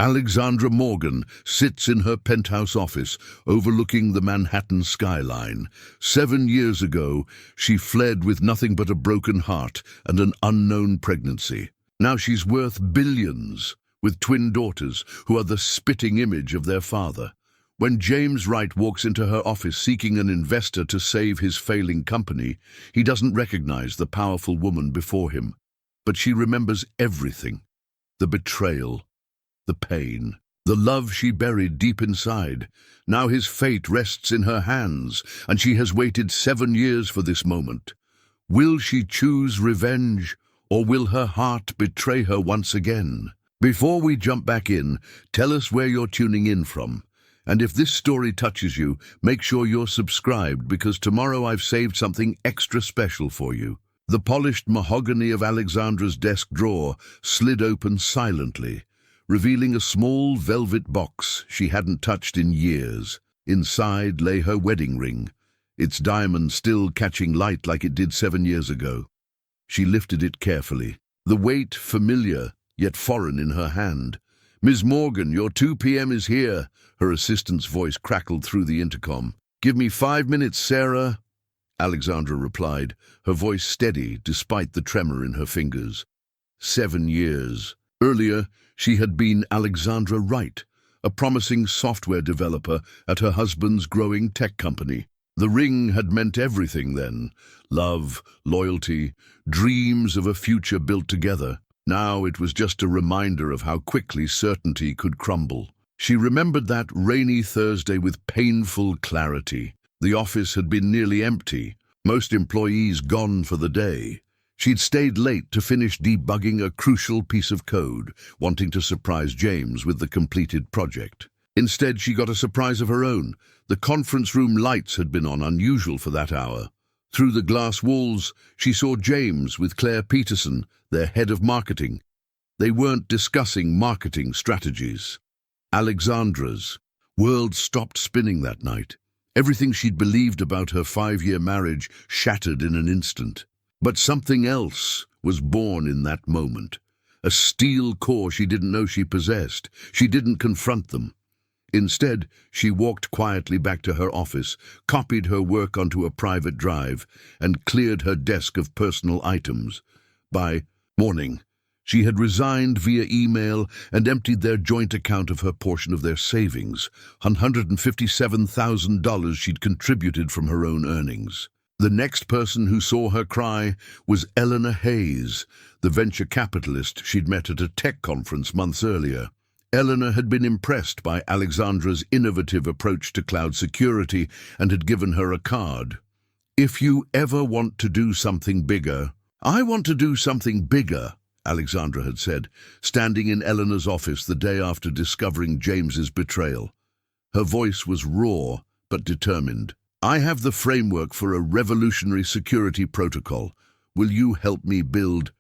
Alexandra Morgan sits in her penthouse office overlooking the Manhattan skyline. 7 years ago, she fled with nothing but a broken heart and an unknown pregnancy. Now she's worth billions, with twin daughters who are the spitting image of their father. When James Wright walks into her office seeking an investor to save his failing company, he doesn't recognize the powerful woman before him. But she remembers everything: the betrayal, the pain, the love she buried deep inside. Now his fate rests in her hands, and she has waited 7 years for this moment. Will she choose revenge, or will her heart betray her once again? Before we jump back in, tell us where you're tuning in from. And if this story touches you, make sure you're subscribed, because tomorrow I've saved something extra special for you. The polished mahogany of Alexandra's desk drawer slid open silently, revealing a small velvet box she hadn't touched in years. Inside lay her wedding ring, its diamond still catching light like it did 7 years ago. She lifted it carefully, the weight familiar yet foreign in her hand. "Ms. Morgan, your 2 p.m. is here," her assistant's voice crackled through the intercom. "Give me 5 minutes, Sarah," Alexandra replied, her voice steady despite the tremor in her fingers. 7 years. Earlier, she had been Alexandra Wright, a promising software developer at her husband's growing tech company. The ring had meant everything then: love, loyalty, dreams of a future built together. Now it was just a reminder of how quickly certainty could crumble. She remembered that rainy Thursday with painful clarity. The office had been nearly empty, most employees gone for the day. She'd stayed late to finish debugging a crucial piece of code, wanting to surprise James with the completed project. Instead, she got a surprise of her own. The conference room lights had been on, unusual for that hour. Through the glass walls, she saw James with Claire Peterson, their head of marketing. They weren't discussing marketing strategies. Alexandra's world stopped spinning that night. Everything she'd believed about her 5-year marriage shattered in an instant. But something else was born in that moment. A steel core she didn't know she possessed. She didn't confront them. Instead, she walked quietly back to her office, copied her work onto a private drive, and cleared her desk of personal items. By morning, she had resigned via email and emptied their joint account of her portion of their savings, $157,000 she'd contributed from her own earnings. The next person who saw her cry was Eleanor Hayes, the venture capitalist she'd met at a tech conference months earlier. Eleanor had been impressed by Alexandra's innovative approach to cloud security and had given her a card. "If you ever want to do something bigger—" "I want to do something bigger," Alexandra had said, standing in Eleanor's office the day after discovering James's betrayal. Her voice was raw but determined. "I have the framework for a revolutionary security protocol. Will you help me build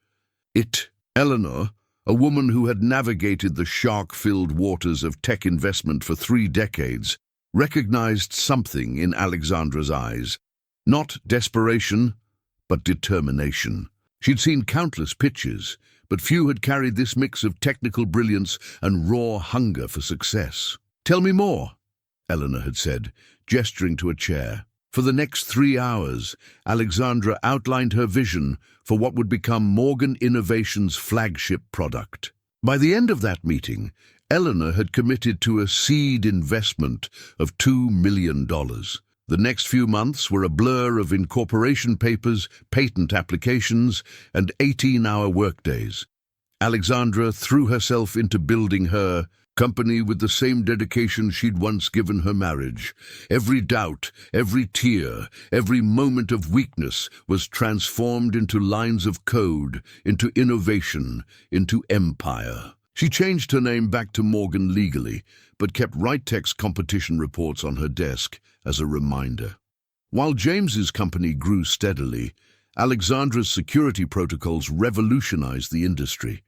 it?" Eleanor, a woman who had navigated the shark-filled waters of tech investment for 3 decades, recognized something in Alexandra's eyes. Not desperation, but determination. She'd seen countless pitches, but few had carried this mix of technical brilliance and raw hunger for success. "Tell me more," Eleanor had said, gesturing to a chair. For the next 3 hours, Alexandra outlined her vision for what would become Morgan Innovation's flagship product. By the end of that meeting, Eleanor had committed to a seed investment of $2 million. The next few months were a blur of incorporation papers, patent applications, and 18-hour workdays. Alexandra threw herself into building her company with the same dedication she'd once given her marriage. Every doubt, every tear, every moment of weakness was transformed into lines of code, into innovation, into empire. She changed her name back to Morgan legally, but kept Wright-Tech's competition reports on her desk as a reminder. While James's company grew steadily, Alexandra's security protocols revolutionized the industry.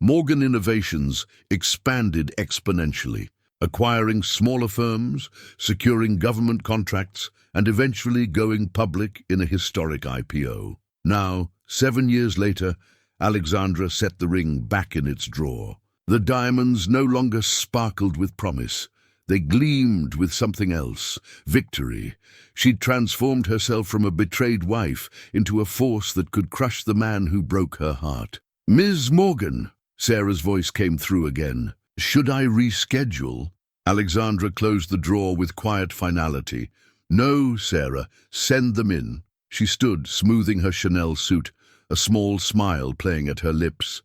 Morgan Innovations expanded exponentially, acquiring smaller firms, securing government contracts, and eventually going public in a historic IPO. Now, 7 years later, Alexandra set the ring back in its drawer. The diamonds no longer sparkled with promise. They gleamed with something else, victory. She'd transformed herself from a betrayed wife into a force that could crush the man who broke her heart. "Ms. Morgan," Sarah's voice came through again. "Should I reschedule?" Alexandra closed the drawer with quiet finality. "No, Sarah, send them in." She stood, smoothing her Chanel suit, a small smile playing at her lips.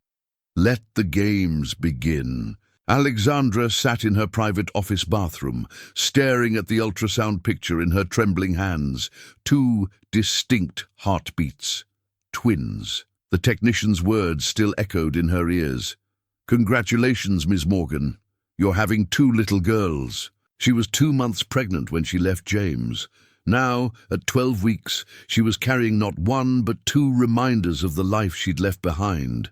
Let the games begin. Alexandra sat in her private office bathroom, staring at the ultrasound picture in her trembling hands. Two distinct heartbeats. Twins. The technician's words still echoed in her ears. "Congratulations, Ms. Morgan. You're having 2 little girls." She was 2 months pregnant when she left James. Now, at 12 weeks, she was carrying not 1 but 2 reminders of the life she'd left behind.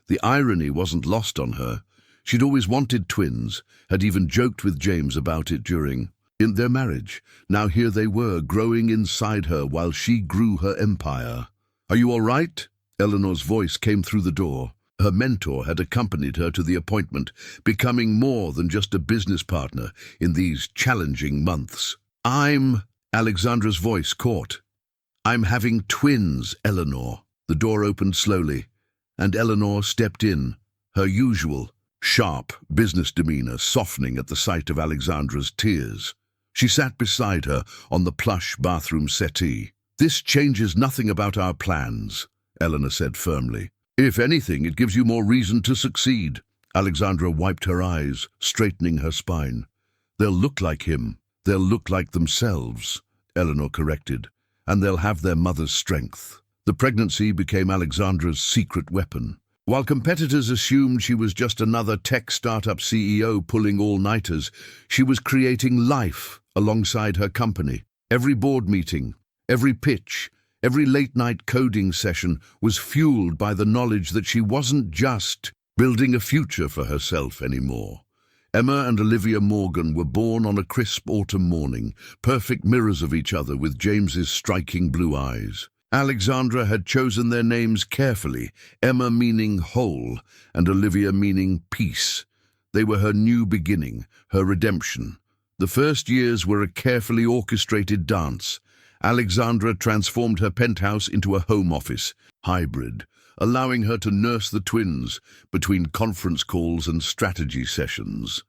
The irony wasn't lost on her. She'd always wanted twins, had even joked with James about it during their marriage. Now here they were, growing inside her while she grew her empire. "Are you all right?" Eleanor's voice came through the door. Her mentor had accompanied her to the appointment, becoming more than just a business partner in these challenging months. Alexandra's voice caught. "I'm having twins, Eleanor." The door opened slowly, and Eleanor stepped in, her usual, sharp business demeanor softening at the sight of Alexandra's tears. She sat beside her on the plush bathroom settee. "This changes nothing about our plans," Eleanor said firmly. "If anything, it gives you more reason to succeed." Alexandra wiped her eyes, straightening her spine. "They'll look like him. They'll look like themselves," Eleanor corrected, "and they'll have their mother's strength." The pregnancy became Alexandra's secret weapon. While competitors assumed she was just another tech startup CEO pulling all-nighters, she was creating life alongside her company. Every board meeting, every pitch, every late-night coding session was fueled by the knowledge that she wasn't just building a future for herself anymore. Emma and Olivia Morgan were born on a crisp autumn morning, perfect mirrors of each other with James's striking blue eyes. Alexandra had chosen their names carefully, Emma meaning whole and Olivia meaning peace. They were her new beginning, her redemption. The first years were a carefully orchestrated dance. Alexandra transformed her penthouse into a home office, hybrid, allowing her to nurse the twins between conference calls and strategy sessions.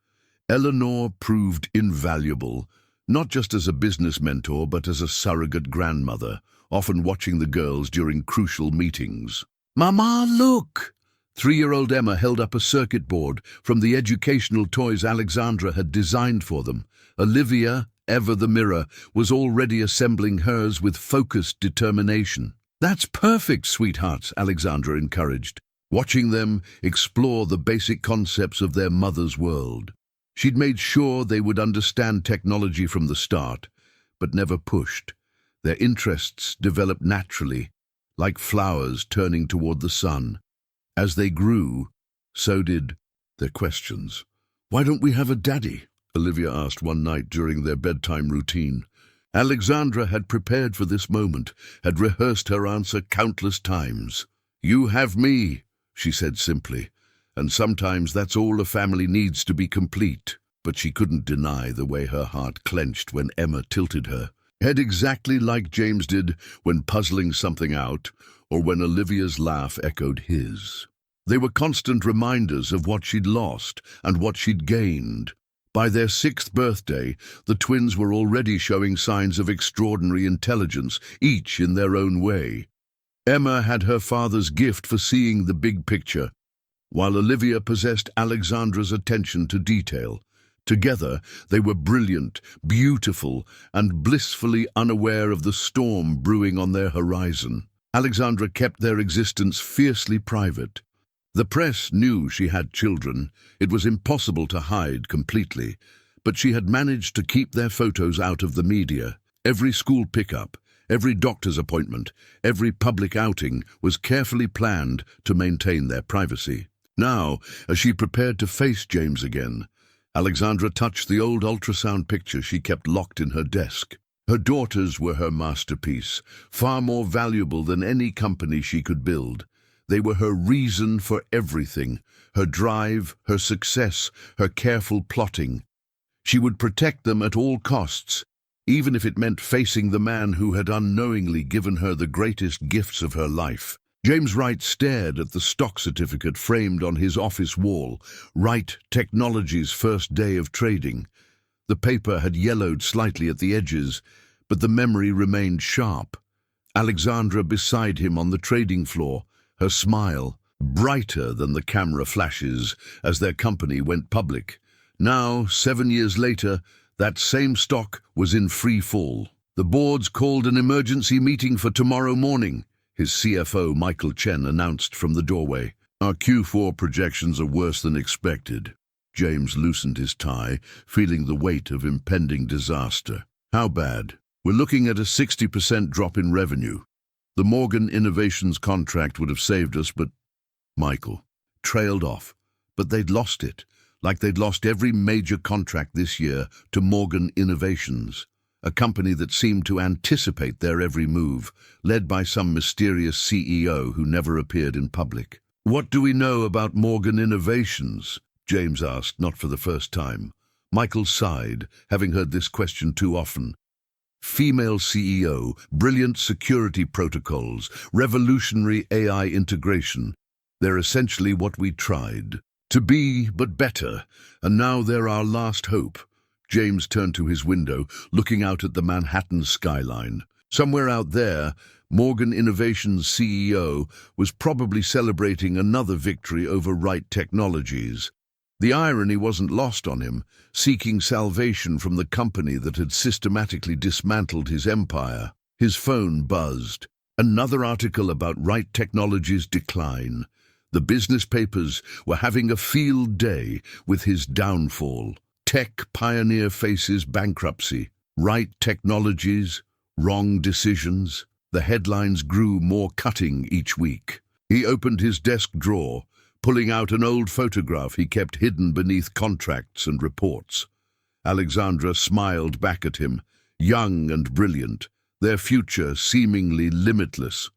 Eleanor proved invaluable, not just as a business mentor but as a surrogate grandmother, often watching the girls during crucial meetings. "Mama, look!" 3-year-old Emma held up a circuit board from the educational toys Alexandra had designed for them. Olivia, ever the mirror, was already assembling hers with focused determination. "That's perfect, sweethearts," Alexandra encouraged, watching them explore the basic concepts of their mother's world. She'd made sure they would understand technology from the start, but never pushed. Their interests developed naturally, like flowers turning toward the sun. As they grew, so did their questions. "Why don't we have a daddy?" Olivia asked one night during their bedtime routine. Alexandra had prepared for this moment, had rehearsed her answer countless times. "You have me," she said simply, "and sometimes that's all a family needs to be complete." But she couldn't deny the way her heart clenched when Emma tilted her head exactly like James did when puzzling something out, or when Olivia's laugh echoed his. They were constant reminders of what she'd lost and what she'd gained. By their 6th birthday, the twins were already showing signs of extraordinary intelligence, each in their own way. Emma had her father's gift for seeing the big picture, while Olivia possessed Alexandra's attention to detail. Together, they were brilliant, beautiful, and blissfully unaware of the storm brewing on their horizon. Alexandra kept their existence fiercely private. The press knew she had children. It was impossible to hide completely, but she had managed to keep their photos out of the media. Every school pickup, every doctor's appointment, every public outing was carefully planned to maintain their privacy. Now, as she prepared to face James again, Alexandra touched the old ultrasound picture she kept locked in her desk. Her daughters were her masterpiece, far more valuable than any company she could build. They were her reason for everything, her drive, her success, her careful plotting. She would protect them at all costs, even if it meant facing the man who had unknowingly given her the greatest gifts of her life. James Wright stared at the stock certificate framed on his office wall, Wright Technologies' first day of trading. The paper had yellowed slightly at the edges, but the memory remained sharp. Alexandra beside him on the trading floor, her smile brighter than the camera flashes as their company went public. Now, 7 years later, that same stock was in free fall. The board's called an emergency meeting for tomorrow morning, his CFO Michael Chen announced from the doorway. Our Q4 projections are worse than expected. James loosened his tie, feeling the weight of impending disaster. How bad? We're looking at a 60% drop in revenue. The Morgan Innovations contract would have saved us, but Michael trailed off. But they'd lost it, like they'd lost every major contract this year to Morgan Innovations, a company that seemed to anticipate their every move, led by some mysterious CEO who never appeared in public. What do we know about Morgan Innovations? James asked, not for the first time. Michael sighed, having heard this question too often. Female CEO, brilliant security protocols, revolutionary AI integration. They're essentially what we tried to be, but better, and now they're our last hope. James turned to his window, looking out at the Manhattan skyline. Somewhere out there, Morgan Innovations' CEO was probably celebrating another victory over Wright Technologies. The irony wasn't lost on him, seeking salvation from the company that had systematically dismantled his empire. His phone buzzed. Another article about Wright Technologies' decline. The business papers were having a field day with his downfall. Tech pioneer faces bankruptcy. Wright Technologies, wrong decisions. The headlines grew more cutting each week. He opened his desk drawer, pulling out an old photograph he kept hidden beneath contracts and reports. Alexandra smiled back at him, young and brilliant, their future seemingly limitless.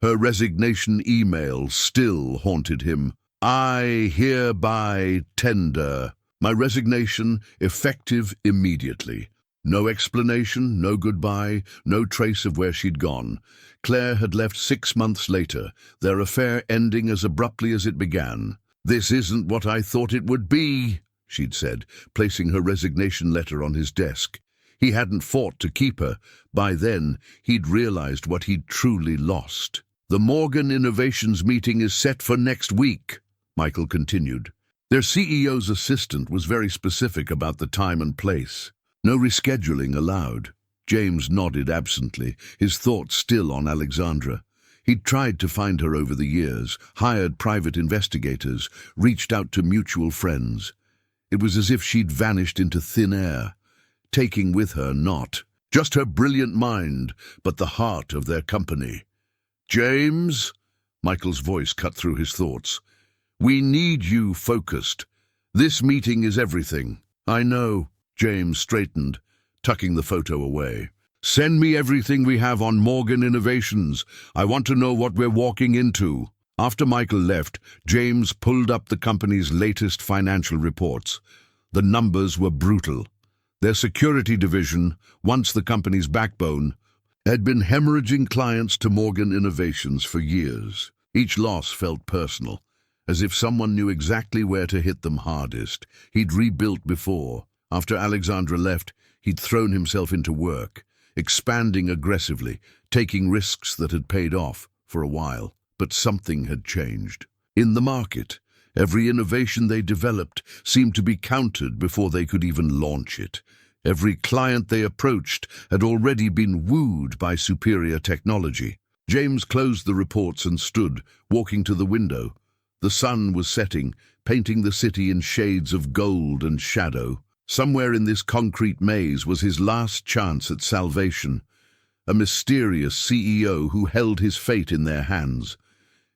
Her resignation email still haunted him. I hereby tender my resignation, effective immediately. No explanation, no goodbye, no trace of where she'd gone. Claire had left 6 months later, their affair ending as abruptly as it began. This isn't what I thought it would be, she'd said, placing her resignation letter on his desk. He hadn't fought to keep her. By then, he'd realized what he'd truly lost. The Morgan Innovations meeting is set for next week, Michael continued. Their CEO's assistant was very specific about the time and place. No rescheduling allowed. James nodded absently, his thoughts still on Alexandra. He'd tried to find her over the years, hired private investigators, reached out to mutual friends. It was as if she'd vanished into thin air, taking with her not just her brilliant mind, but the heart of their company. James, Michael's voice cut through his thoughts. We need you focused. This meeting is everything. I know, James straightened, tucking the photo away. Send me everything we have on Morgan Innovations. I want to know what we're walking into. After Michael left, James pulled up the company's latest financial reports. The numbers were brutal. Their security division, once the company's backbone, had been hemorrhaging clients to Morgan Innovations for years. Each loss felt personal, as if someone knew exactly where to hit them hardest. He'd rebuilt before. After Alexandra left, he'd thrown himself into work, expanding aggressively, taking risks that had paid off for a while. But something had changed. In the market, every innovation they developed seemed to be countered before they could even launch it. Every client they approached had already been wooed by superior technology. James closed the reports and stood, walking to the window. The sun was setting, painting the city in shades of gold and shadow. Somewhere in this concrete maze was his last chance at salvation. A mysterious CEO who held his fate in their hands.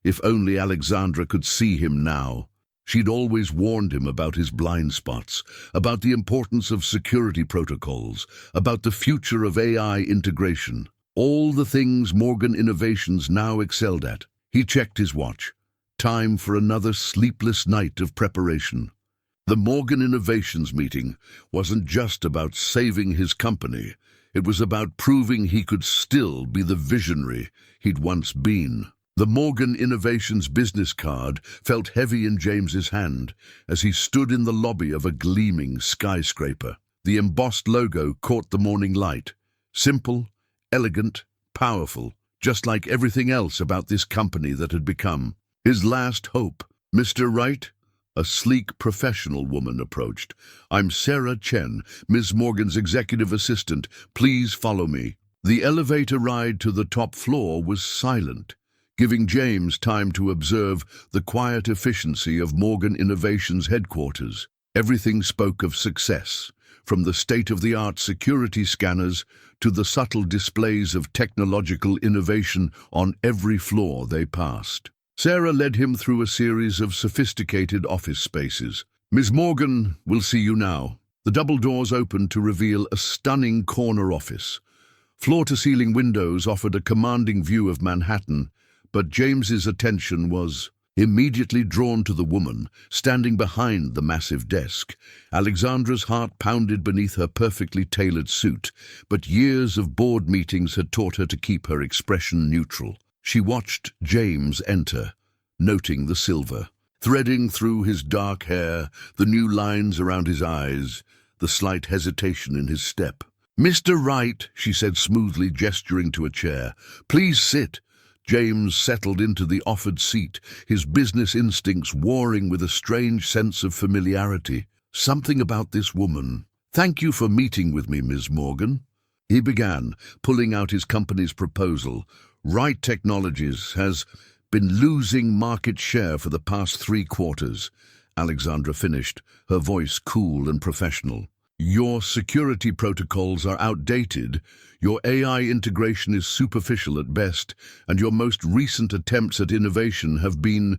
If only Alexandra could see him now. She'd always warned him about his blind spots, about the importance of security protocols, about the future of AI integration. All the things Morgan Innovations now excelled at. He checked his watch. Time for another sleepless night of preparation. The Morgan Innovations meeting wasn't just about saving his company. It was about proving he could still be the visionary he'd once been. The Morgan Innovations business card felt heavy in James's hand as he stood in the lobby of a gleaming skyscraper. The embossed logo caught the morning light. Simple, elegant, powerful, just like everything else about this company that had become his last hope. "Mr. Wright?" A sleek professional woman approached. "I'm Sarah Chen, Ms. Morgan's executive assistant. Please follow me." The elevator ride to the top floor was silent, giving James time to observe the quiet efficiency of Morgan Innovations headquarters. Everything spoke of success, from the state-of-the-art security scanners to the subtle displays of technological innovation on every floor they passed. Sarah led him through a series of sophisticated office spaces. "Ms. Morgan will see you now." The double doors opened to reveal a stunning corner office. Floor-to-ceiling windows offered a commanding view of Manhattan, but James's attention was immediately drawn to the woman standing behind the massive desk. Alexandra's heart pounded beneath her perfectly tailored suit, but years of board meetings had taught her to keep her expression neutral. She watched James enter, noting the silver, threading through his dark hair, the new lines around his eyes, the slight hesitation in his step. "Mr. Wright," she said smoothly, gesturing to a chair. "Please sit." James settled into the offered seat, his business instincts warring with a strange sense of familiarity. Something about this woman. "Thank you for meeting with me, Ms. Morgan." He began, pulling out his company's proposal. "Wright Technologies has been losing market share for the past 3 quarters. Alexandra finished, her voice cool and professional. "Your security protocols are outdated, your AI integration is superficial at best, and your most recent attempts at innovation have been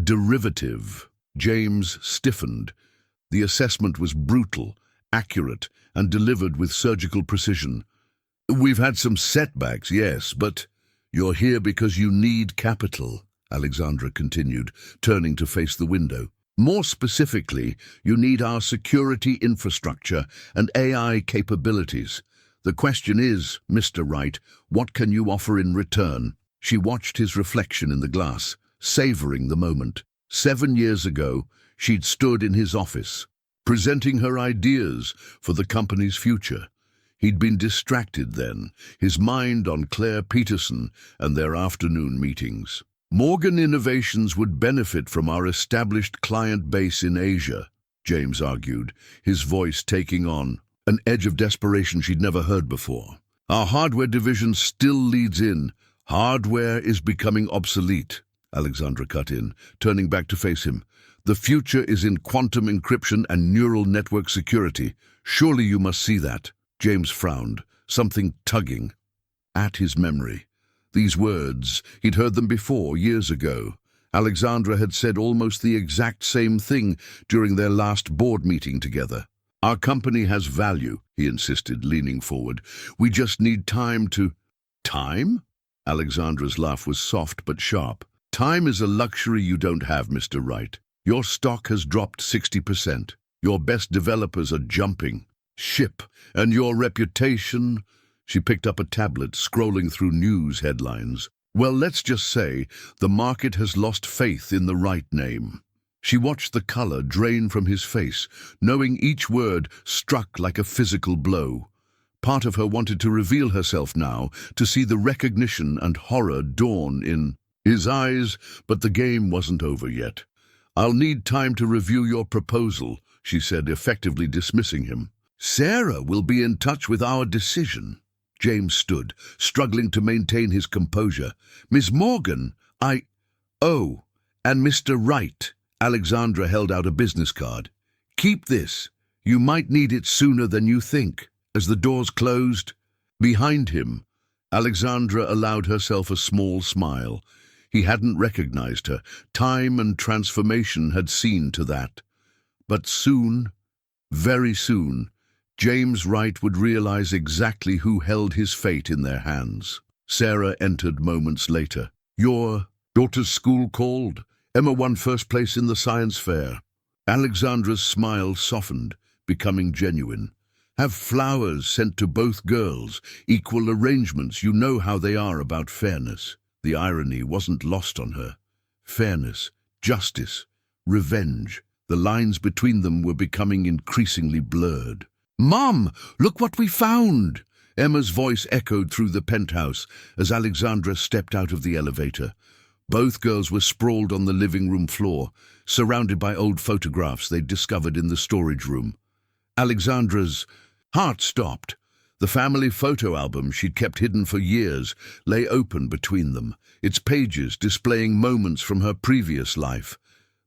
derivative." James stiffened. The assessment was brutal, accurate, and delivered with surgical precision. "We've had some setbacks, yes, but you're here because you need capital," Alexandra continued, turning to face the window. "More specifically, you need our security infrastructure and AI capabilities. The question is, Mr. Wright, what can you offer in return?" She watched his reflection in the glass, savoring the moment. 7 years ago, she'd stood in his office, presenting her ideas for the company's future. He'd been distracted then, his mind on Claire Peterson and their afternoon meetings. "Morgan Innovations would benefit from our established client base in Asia," James argued, his voice taking on an edge of desperation she'd never heard before. "Our hardware division still leads in. Hardware is becoming obsolete," Alexandra cut in, turning back to face him. "The future is in quantum encryption and neural network security. Surely you must see that." James frowned, something tugging at his memory. These words, he'd heard them before, years ago. Alexandra had said almost the exact same thing during their last board meeting together. "Our company has value," he insisted, leaning forward. "We just need time to—" "Time?" Alexandra's laugh was soft but sharp. "Time is a luxury you don't have, Mr. Wright. Your stock has dropped 60%. Your best developers are jumping ship, and your reputation—" She picked up a tablet, scrolling through news headlines. "Well, let's just say the market has lost faith in the Wright name." She watched the color drain from his face, knowing each word struck like a physical blow. Part of her wanted to reveal herself now, to see the recognition and horror dawn in his eyes, but the game wasn't over yet. "I'll need time to review your proposal," she said, effectively dismissing him. "Sarah will be in touch with our decision." James stood, struggling to maintain his composure. "Miss Morgan, Oh, and Mr. Wright." Alexandra held out a business card. "Keep this. You might need it sooner than you think." As the doors closed behind him, Alexandra allowed herself a small smile. He hadn't recognized her. Time and transformation had seen to that. But soon, very soon, James Wright would realize exactly who held his fate in their hands. Sarah entered moments later. "Your daughter's school called," Emma won first place in the science fair. Alexandra's smile softened, becoming genuine. Have flowers sent to both girls, equal arrangements. You know how they are about fairness. The irony wasn't lost on her. Fairness, justice, revenge. The lines between them were becoming increasingly blurred. "Mom, look what we found!" Emma's voice echoed through the penthouse as Alexandra stepped out of the elevator. Both girls were sprawled on the living room floor, surrounded by old photographs they'd discovered in the storage room. Alexandra's heart stopped. The family photo album she'd kept hidden for years lay open between them, its pages displaying moments from her previous life,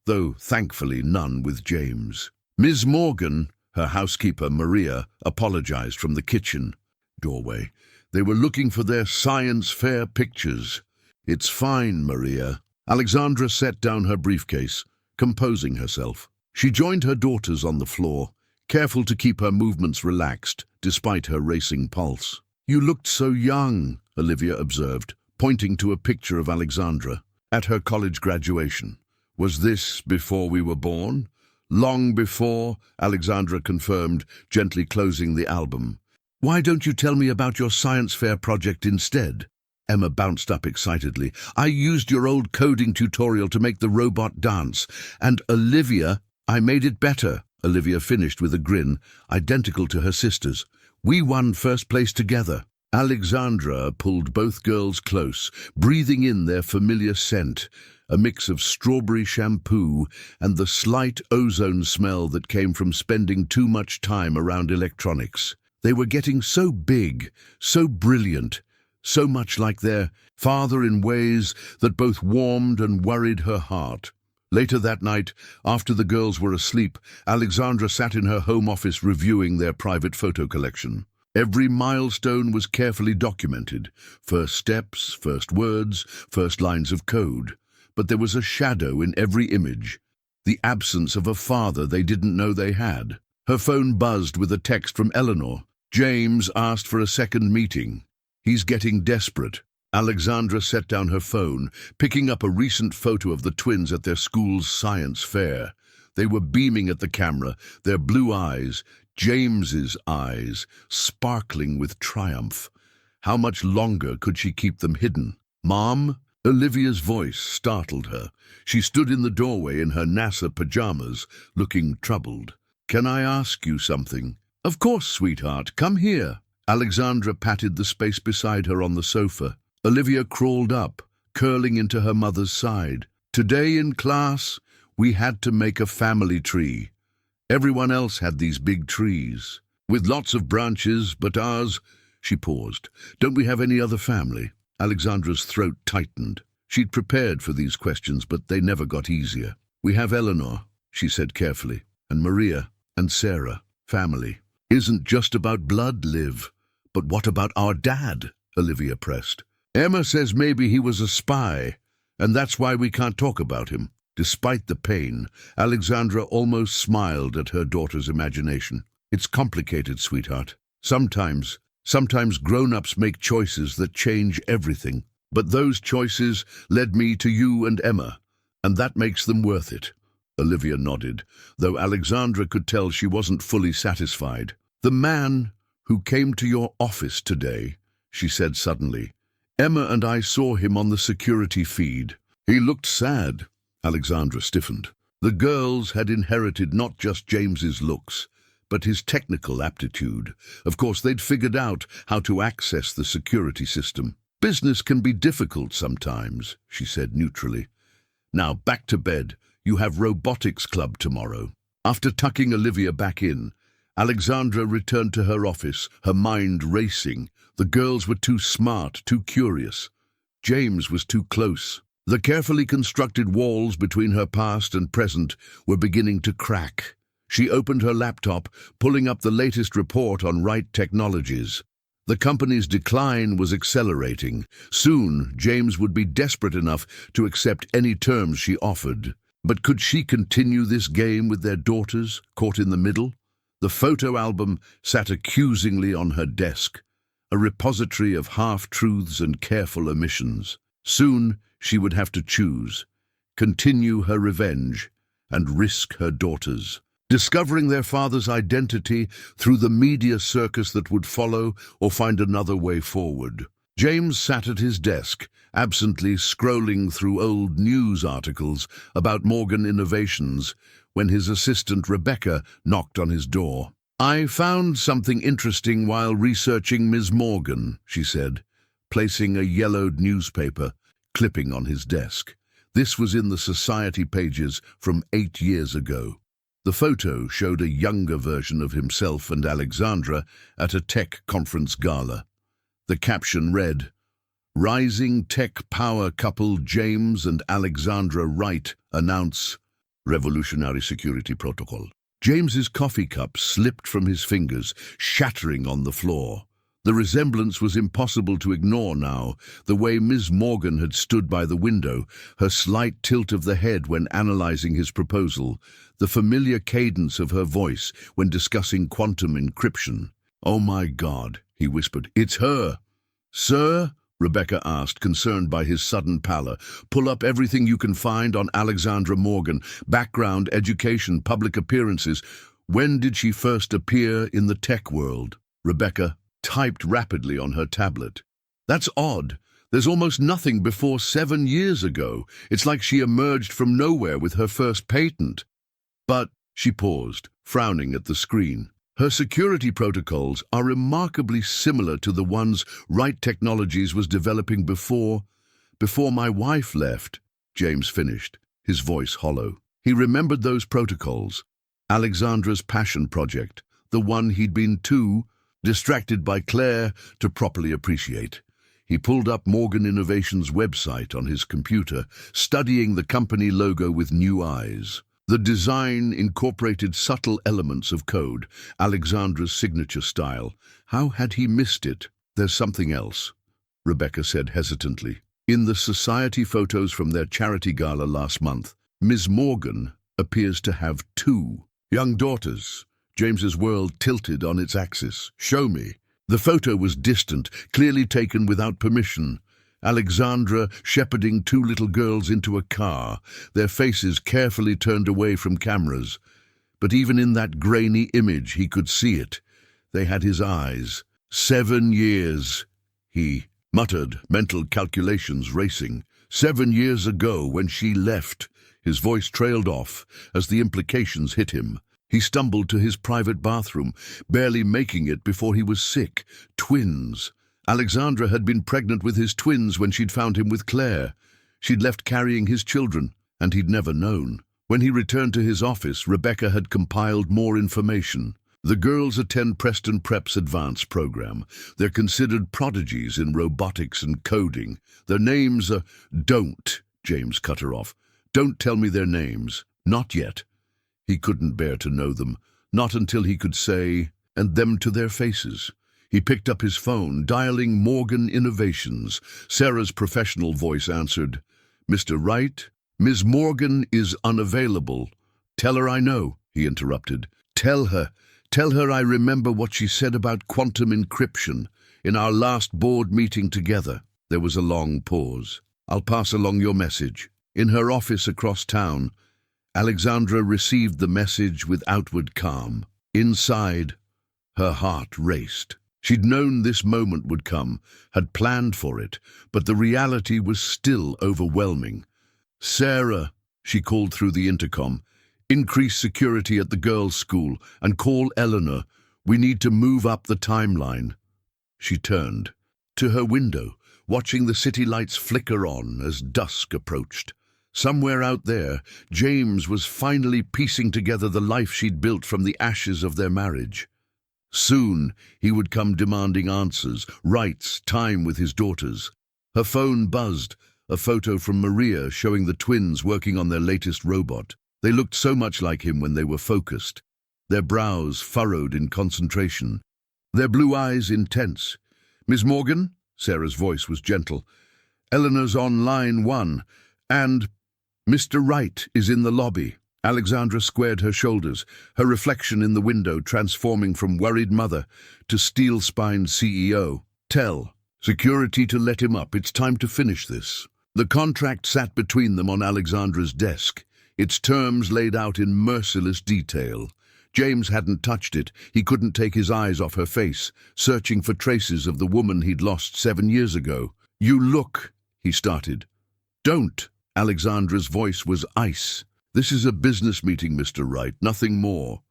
though thankfully none with James. Ms. Morgan, her housekeeper Maria, apologized from the kitchen doorway. They were looking for their science fair pictures. "It's fine, Maria." Alexandra set down her briefcase, composing herself. She joined her daughters on the floor, careful to keep her movements relaxed, despite her racing pulse. "You looked so young," Olivia observed, pointing to a picture of Alexandra at her college graduation. "Was this before we were born?" "Long before," Alexandra confirmed, gently closing the album. "Why don't you tell me about your science fair project instead?" Emma bounced up excitedly. "I used your old coding tutorial to make the robot dance, and Olivia, I made it better." Olivia finished with a grin, identical to her sister's. "We won first place together." Alexandra pulled both girls close, breathing in their familiar scent, a mix of strawberry shampoo and the slight ozone smell that came from spending too much time around electronics. They were getting so big, so brilliant, so much like their father in ways that both warmed and worried her heart. Later that night, after the girls were asleep, Alexandra sat in her home office reviewing their private photo collection. Every milestone was carefully documented. First steps, first words, first lines of code. But there was a shadow in every image, the absence of a father they didn't know they had. Her phone buzzed with a text from Eleanor. "James asked for a second meeting. He's getting desperate." Alexandra set down her phone, picking up a recent photo of the twins at their school's science fair. They were beaming at the camera, their blue eyes, James's eyes, sparkling with triumph. How much longer could she keep them hidden? "Mom?" Olivia's voice startled her. She stood in the doorway in her NASA pajamas, looking troubled. "Can I ask you something?" "Of course, sweetheart. Come here." Alexandra patted the space beside her on the sofa. Olivia crawled up, curling into her mother's side. "Today in class, we had to make a family tree. Everyone else had these big trees, with lots of branches, but ours—" She paused. "Don't we have any other family?" Alexandra's throat tightened. She'd prepared for these questions, but they never got easier. "We have Eleanor," she said carefully, "and Maria, and Sarah. Family isn't just about blood, Liv. But what about our dad?" Olivia pressed. "Emma says maybe he was a spy, and that's why we can't talk about him." Despite the pain, Alexandra almost smiled at her daughter's imagination. "It's complicated, sweetheart. Sometimes grown-ups make choices that change everything. But those choices led me to you and Emma, and that makes them worth it." Olivia nodded, though Alexandra could tell she wasn't fully satisfied. "The man who came to your office today," she said suddenly. "Emma and I saw him on the security feed. He looked sad." Alexandra stiffened. The girls had inherited not just James's looks, but his technical aptitude. Of course, they'd figured out how to access the security system. "Business can be difficult sometimes," she said neutrally. "Now, back to bed. You have robotics club tomorrow." After tucking Olivia back in, Alexandra returned to her office, her mind racing. The girls were too smart, too curious. James was too close. The carefully constructed walls between her past and present were beginning to crack. She opened her laptop, pulling up the latest report on Wright Technologies. The company's decline was accelerating. Soon, James would be desperate enough to accept any terms she offered. But could she continue this game with their daughters, caught in the middle? The photo album sat accusingly on her desk, a repository of half-truths and careful omissions. Soon, she would have to choose. continue her revenge, and risk her daughters, discovering their father's identity through the media circus that would follow, or find another way forward. James sat at his desk, absently scrolling through old news articles about Morgan innovations, when his assistant Rebecca knocked on his door. "I found something interesting while researching Ms. Morgan," she said, placing a yellowed newspaper clipping on his desk. This was in the society pages from 8 years ago. The photo showed a younger version of himself and Alexandra at a tech conference gala. The caption read, "Rising tech power couple James and Alexandra Wright announce revolutionary security protocol." James's coffee cup slipped from his fingers, shattering on the floor. The resemblance was impossible to ignore now, the way Ms. Morgan had stood by the window, her slight tilt of the head when analyzing his proposal, the familiar cadence of her voice when discussing quantum encryption. "Oh my God," he whispered, "it's her." "Sir?" Rebecca asked, concerned by his sudden pallor. "Pull up everything you can find on Alexandra Morgan. Background, education, public appearances. When did she first appear in the tech world?" Rebecca typed rapidly on her tablet. "That's odd. There's almost nothing before 7 years ago. It's like she emerged from nowhere with her first patent." But she paused, frowning at the screen. "Her security protocols are remarkably similar to the ones Wright Technologies was developing before my wife left," James finished, his voice hollow. He remembered those protocols. Alexandra's passion project, the one he'd been too distracted by Claire to properly appreciate. He pulled up Morgan Innovation's website on his computer, studying the company logo with new eyes. The design incorporated subtle elements of code, Alexandra's signature style. How had he missed it? "There's something else," Rebecca said hesitantly. "In the society photos from their charity gala last month, Ms. Morgan appears to have 2 young daughters." James's world tilted on its axis. "Show me." The photo was distant, clearly taken without permission. Alexandra shepherding 2 little girls into a car, their faces carefully turned away from cameras. But even in that grainy image, he could see it. They had his eyes. 7 years, he muttered, mental calculations racing. 7 years ago, when she left. His voice trailed off as the implications hit him. He stumbled to his private bathroom, barely making it before he was sick. Twins. Alexandra had been pregnant with his twins when she'd found him with Claire. She'd left carrying his children, and he'd never known. When he returned to his office, Rebecca had compiled more information. The girls attend Preston Prep's advanced program. They're considered prodigies in robotics and coding. Their names are— "Don't," James cut her off. "Don't tell me their names. Not yet." He couldn't bear to know them, not until he could say, "and them to their faces." He picked up his phone, dialing Morgan Innovations. Sarah's professional voice answered, "Mr. Wright, Ms. Morgan is unavailable." "Tell her I know," he interrupted. Tell her I remember what she said about quantum encryption in our last board meeting together." There was a long pause. "I'll pass along your message." In her office across town, Alexandra received the message with outward calm. Inside, her heart raced. She'd known this moment would come, had planned for it, but the reality was still overwhelming. "Sarah," she called through the intercom, "increase security at the girls' school and call Eleanor. We need to move up the timeline." She turned to her window, watching the city lights flicker on as dusk approached. Somewhere out there, James was finally piecing together the life she'd built from the ashes of their marriage. Soon, he would come demanding answers, rights, time with his daughters. Her phone buzzed, a photo from Maria showing the twins working on their latest robot. They looked so much like him when they were focused, their brows furrowed in concentration, their blue eyes intense. "Miss Morgan?" Sarah's voice was gentle. "Eleanor's on line 1, and Mr. Wright is in the lobby." Alexandra squared her shoulders, her reflection in the window transforming from worried mother to steel-spined CEO. "Tell security to let him up. It's time to finish this." The contract sat between them on Alexandra's desk, its terms laid out in merciless detail. James hadn't touched it. He couldn't take his eyes off her face, searching for traces of the woman he'd lost 7 years ago. "You look," he started. "Don't." Alexandra's voice was ice. "This is a business meeting, Mr. Wright, nothing more."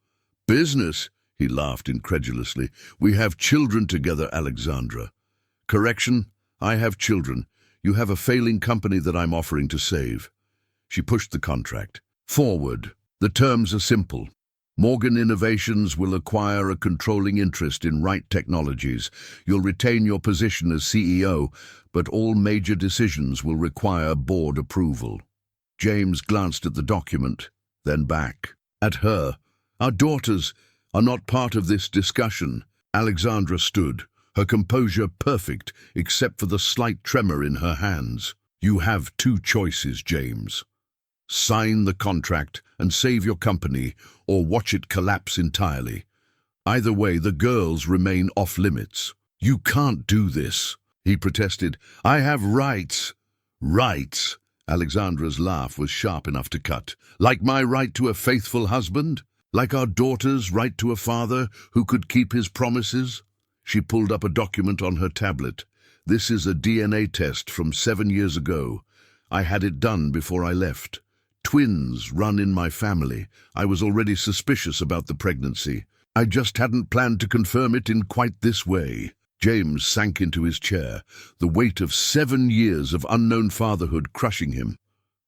"Business?" He laughed incredulously. "We have children together, Alexandra." "Correction, I have children. You have a failing company that I'm offering to save." She pushed the contract. "Forward. The terms are simple. Morgan Innovations will acquire a controlling interest in Wright Technologies. You'll retain your position as CEO, but all major decisions will require board approval." James glanced at the document, then back at her. "Our daughters are not part of this discussion." Alexandra stood, her composure perfect except for the slight tremor in her hands. "You have two choices, James. Sign the contract and save your company, or watch it collapse entirely. Either way, the girls remain off limits." "You can't do this," he protested. "I have rights." "Rights?" Alexandra's laugh was sharp enough to cut. "Like my right to a faithful husband? Like our daughter's right to a father who could keep his promises?" She pulled up a document on her tablet. "This is a DNA test from 7 years ago. I had it done before I left. Twins run in my family. I was already suspicious about the pregnancy. I just hadn't planned to confirm it in quite this way." James sank into his chair, the weight of 7 years of unknown fatherhood crushing him.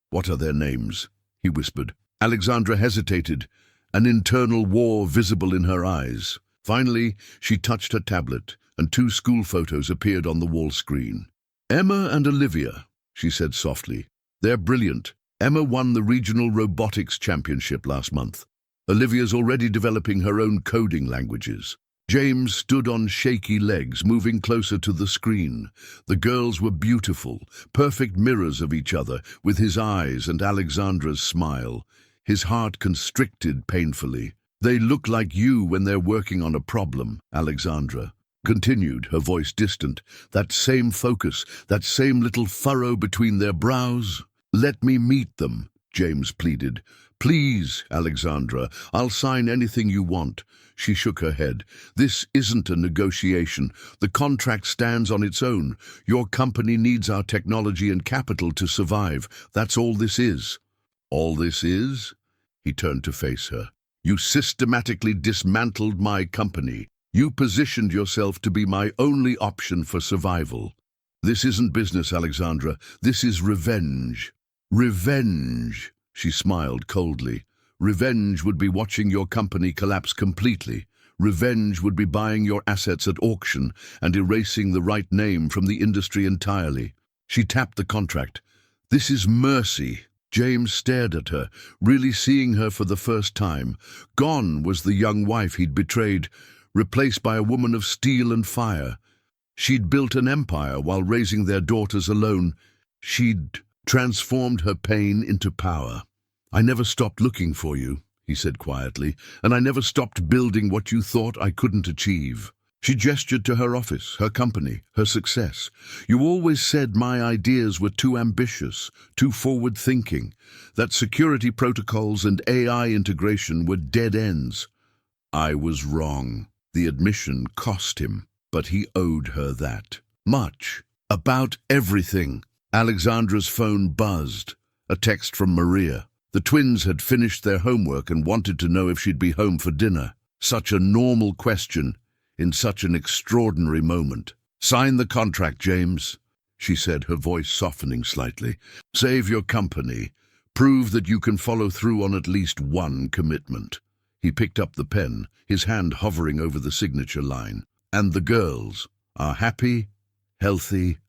"What are their names?" he whispered. Alexandra hesitated, an internal war visible in her eyes. Finally, she touched her tablet, and 2 school photos appeared on the wall screen. "Emma and Olivia," she said softly. "They're brilliant. Emma won the regional robotics championship last month. Olivia's already developing her own coding languages." James stood on shaky legs, moving closer to the screen. The girls were beautiful, perfect mirrors of each other, with his eyes and Alexandra's smile. His heart constricted painfully. "They look like you when they're working on a problem," Alexandra continued, her voice distant. "That same focus, that same little furrow between their brows." "Let me meet them," James pleaded. "Please, Alexandra, I'll sign anything you want." She shook her head. "This isn't a negotiation. The contract stands on its own. Your company needs our technology and capital to survive. That's all this is." "All this is?" He turned to face her. "You systematically dismantled my company. You positioned yourself to be my only option for survival. This isn't business, Alexandra. This is revenge." "Revenge," she smiled coldly. "Revenge would be watching your company collapse completely. Revenge would be buying your assets at auction and erasing the right name from the industry entirely." She tapped the contract. "This is mercy." James stared at her, really seeing her for the first time. Gone was the young wife he'd betrayed, replaced by a woman of steel and fire. She'd built an empire while raising their daughters alone. She'd transformed her pain into power. "I never stopped looking for you," he said quietly, "and I never stopped building what you thought I couldn't achieve." She gestured to her office, her company, her success. "You always said my ideas were too ambitious, too forward-thinking, that security protocols and AI integration were dead ends." I was wrong. The admission cost him, but he owed her that. Much. About everything. Alexandra's phone buzzed. A text from Maria. The twins had finished their homework and wanted to know if she'd be home for dinner. Such a normal question in such an extraordinary moment. "Sign the contract, James," she said, her voice softening slightly. "Save your company. Prove that you can follow through on at least one commitment." He picked up the pen, his hand hovering over the signature line. "And the girls are happy, healthy,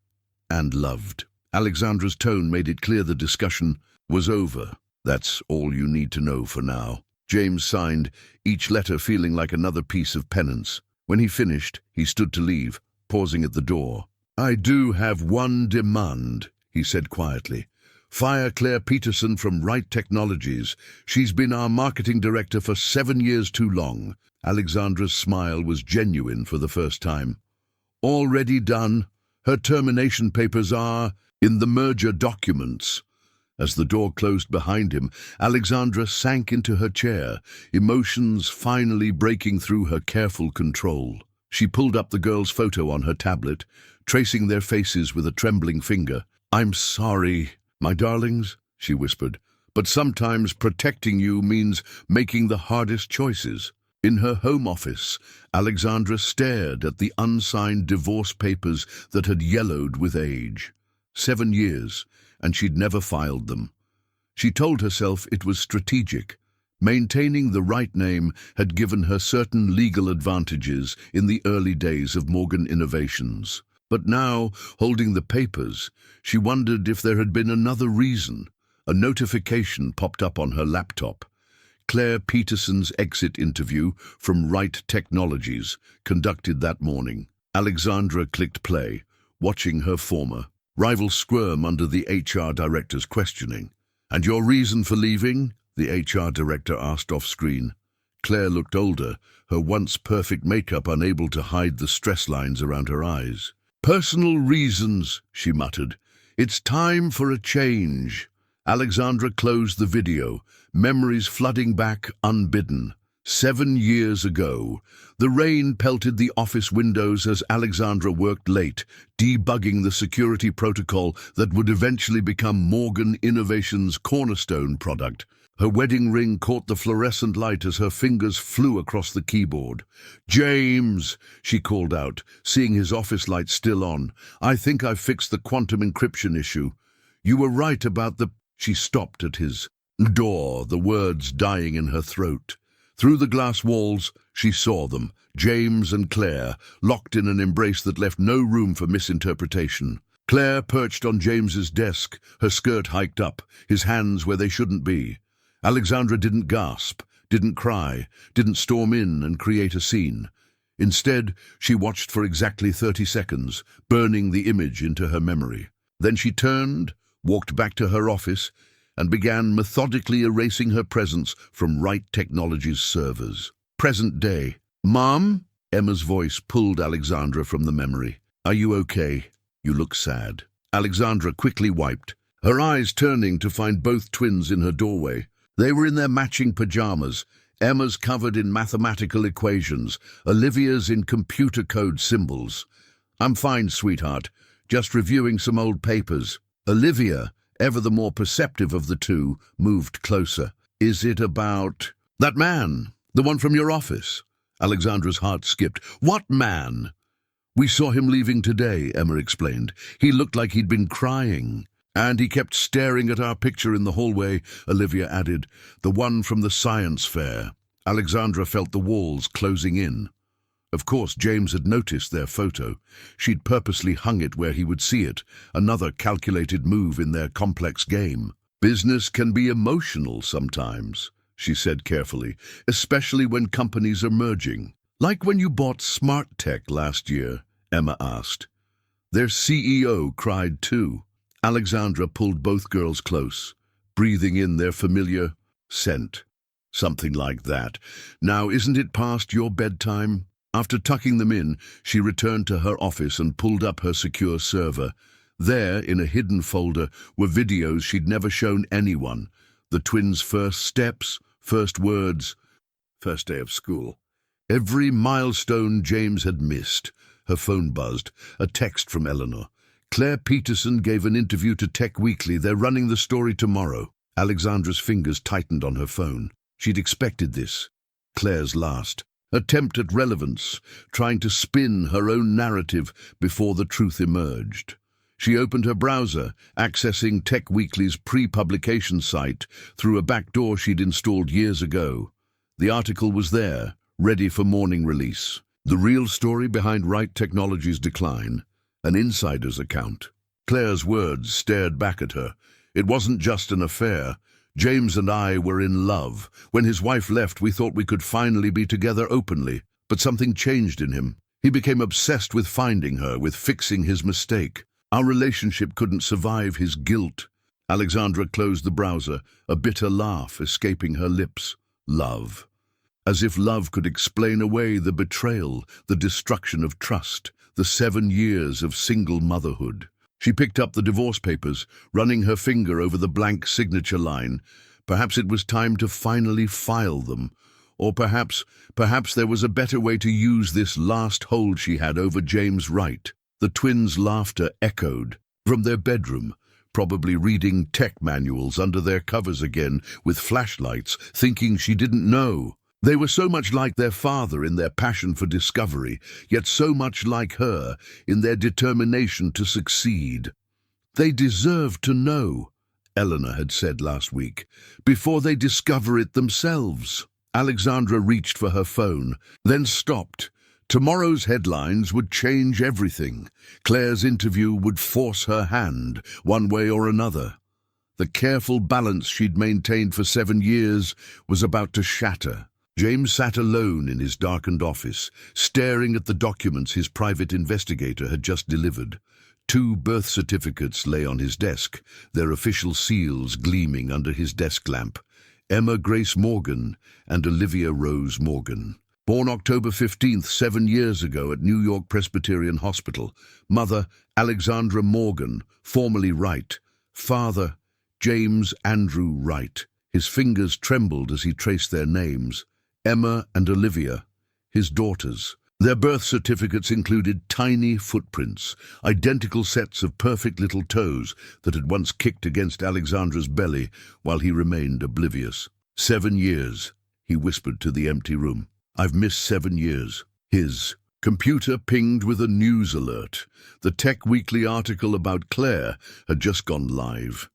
and loved." Alexandra's tone made it clear the discussion was over. "That's all you need to know for now." James signed, each letter feeling like another piece of penance. When he finished, he stood to leave, pausing at the door. "I do have one demand," he said quietly. "Fire Claire Peterson from Wright Technologies. She's been our marketing director for 7 years too long." Alexandra's smile was genuine for the first time. "Already done. Her termination papers are in the merger documents. As the door closed behind him, Alexandra sank into her chair, emotions finally breaking through her careful control. She pulled up the girl's photo on her tablet, tracing their faces with a trembling finger. "I'm sorry, my darlings," she whispered, "but sometimes protecting you means making the hardest choices." In her home office, Alexandra stared at the unsigned divorce papers that had yellowed with age. 7 years, and she'd never filed them. She told herself it was strategic. Maintaining the right name had given her certain legal advantages in the early days of Morgan Innovations. But now, holding the papers, she wondered if there had been another reason. A notification popped up on her laptop. Claire Peterson's exit interview from Wright Technologies, conducted that morning. Alexandra clicked play, watching her former rival squirm under the HR director's questioning. "And your reason for leaving?" the HR director asked off-screen. Claire looked older, her once perfect makeup unable to hide the stress lines around her eyes. "Personal reasons," she muttered. "It's time for a change." Alexandra closed the video, memories flooding back unbidden. 7 years ago, the rain pelted the office windows as Alexandra worked late, debugging the security protocol that would eventually become Morgan Innovations' cornerstone product. Her wedding ring caught the fluorescent light as her fingers flew across the keyboard. "James," she called out, seeing his office light still on, "I think I've fixed the quantum encryption issue. You were right about the—" She stopped at his door, the words dying in her throat. Through the glass walls, she saw them, James and Claire, locked in an embrace that left no room for misinterpretation. Claire perched on James's desk, her skirt hiked up, his hands where they shouldn't be. Alexandra didn't gasp, didn't cry, didn't storm in and create a scene. Instead, she watched for exactly 30 seconds, burning the image into her memory. Then she turned, walked back to her office, and began methodically erasing her presence from Wright Technologies' servers. Present day. "Mom?" Emma's voice pulled Alexandra from the memory. "Are you okay? You look sad." Alexandra quickly wiped, her eyes turning to find both twins in her doorway. They were in their matching pajamas, Emma's covered in mathematical equations, Olivia's in computer code symbols. "I'm fine, sweetheart. Just reviewing some old papers." Olivia, ever the more perceptive of the two, moved closer. "Is it about—" "That man, the one from your office?" Alexandra's heart skipped. "What man?" "We saw him leaving today," Emma explained. "He looked like he'd been crying." "And he kept staring at our picture in the hallway," Olivia added. "The one from the science fair." Alexandra felt the walls closing in. Of course, James had noticed their photo. She'd purposely hung it where he would see it, another calculated move in their complex game. "Business can be emotional sometimes," she said carefully, "especially when companies are merging." "Like when you bought Smart Tech last year?" Emma asked. "Their CEO cried too." Alexandra pulled both girls close, breathing in their familiar scent. "Something like that. Now, isn't it past your bedtime?" After tucking them in, she returned to her office and pulled up her secure server. There, in a hidden folder, were videos she'd never shown anyone. The twins' first steps, first words, first day of school. Every milestone James had missed. Her phone buzzed, a text from Eleanor. "Claire Peterson gave an interview to Tech Weekly. They're running the story tomorrow." Alexandra's fingers tightened on her phone. She'd expected this. Claire's last attempt at relevance, trying to spin her own narrative before the truth emerged. She opened her browser, accessing Tech Weekly's pre-publication site through a back door she'd installed years ago. The article was there, ready for morning release. The real story behind Wright Technologies' decline, an insider's account. Claire's words stared back at her. It wasn't just an affair. James and I were in love. When his wife left, we thought we could finally be together openly. But something changed in him. He became obsessed with finding her, with fixing his mistake. Our relationship couldn't survive his guilt. Alexandra closed the browser, a bitter laugh escaping her lips. Love. As if love could explain away the betrayal, the destruction of trust, the 7 years of single motherhood. She picked up the divorce papers, running her finger over the blank signature line. Perhaps it was time to finally file them. Or perhaps there was a better way to use this last hold she had over James Wright. The twins' laughter echoed from their bedroom, probably reading tech manuals under their covers again with flashlights, thinking she didn't know. They were so much like their father in their passion for discovery, yet so much like her in their determination to succeed. They deserve to know, Eleanor had said last week, before they discover it themselves. Alexandra reached for her phone, then stopped. Tomorrow's headlines would change everything. Claire's interview would force her hand, one way or another. The careful balance she'd maintained for 7 years was about to shatter. James sat alone in his darkened office, staring at the documents his private investigator had just delivered. 2 birth certificates lay on his desk, their official seals gleaming under his desk lamp. Emma Grace Morgan and Olivia Rose Morgan. Born October 15th, 7 years ago at New York Presbyterian Hospital. Mother, Alexandra Morgan, formerly Wright. Father, James Andrew Wright. His fingers trembled as he traced their names. Emma and Olivia, his daughters. Their birth certificates included tiny footprints, identical sets of perfect little toes that had once kicked against Alexandra's belly while he remained oblivious. 7 years, he whispered to the empty room. I've missed 7 years. His computer pinged with a news alert. The Tech Weekly article about Claire had just gone live.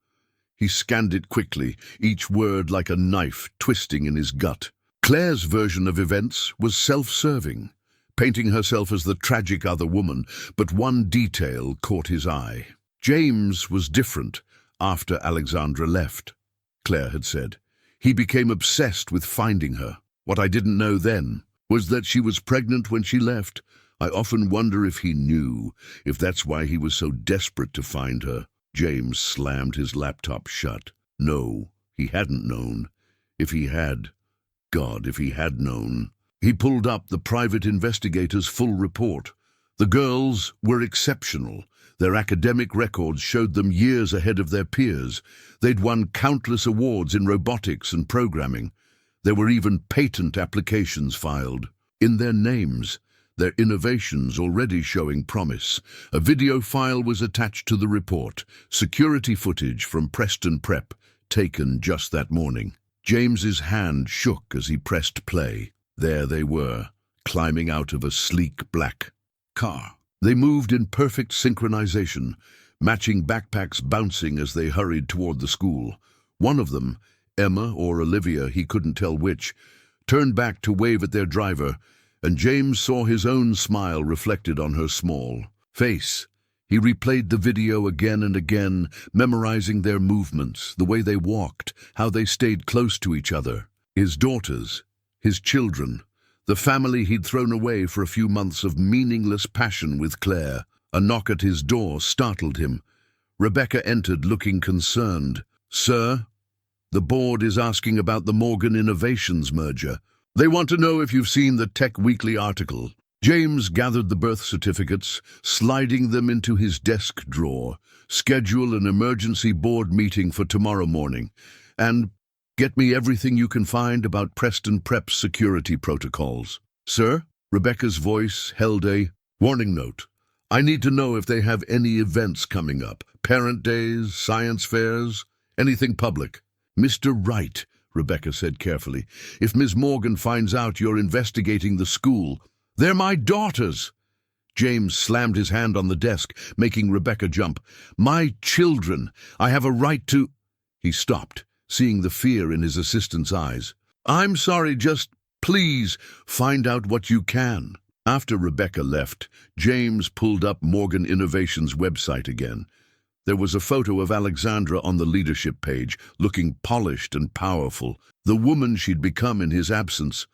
He scanned it quickly, each word like a knife twisting in his gut. Claire's version of events was self-serving, painting herself as the tragic other woman, but one detail caught his eye. James was different after Alexandra left, Claire had said. He became obsessed with finding her. What I didn't know then was that she was pregnant when she left. I often wonder if he knew, if that's why he was so desperate to find her. James slammed his laptop shut. No, he hadn't known. If he had, God, if he had known. He pulled up the private investigator's full report. The girls were exceptional. Their academic records showed them years ahead of their peers. They'd won countless awards in robotics and programming. There were even patent applications filed. In their names, their innovations already showing promise. A video file was attached to the report, security footage from Preston Prep, taken just that morning. James's hand shook as he pressed play. There they were, climbing out of a sleek black car. They moved in perfect synchronization, matching backpacks bouncing as they hurried toward the school. One of them, Emma or Olivia, he couldn't tell which, turned back to wave at their driver, and James saw his own smile reflected on her small face. He replayed the video again and again, memorizing their movements, the way they walked, how they stayed close to each other. His daughters, his children, the family he'd thrown away for a few months of meaningless passion with Claire. A knock at his door startled him. Rebecca entered, looking concerned. "Sir, the board is asking about the Morgan Innovations merger. They want to know if you've seen the Tech Weekly article." James gathered the birth certificates, sliding them into his desk drawer. "Schedule an emergency board meeting for tomorrow morning. And get me everything you can find about Preston Prep's security protocols." "Sir?" Rebecca's voice held a warning note. "I need to know if they have any events coming up. Parent days, science fairs, anything public." "Mr. Wright," Rebecca said carefully, "if Ms. Morgan finds out you're investigating the school—" "They're my daughters!" James slammed his hand on the desk, making Rebecca jump. "My children! I have a right to—" He stopped, seeing the fear in his assistant's eyes. "I'm sorry, just please find out what you can." After Rebecca left, James pulled up Morgan Innovations' website again. There was a photo of Alexandra on the leadership page, looking polished and powerful. The woman she'd become in his absence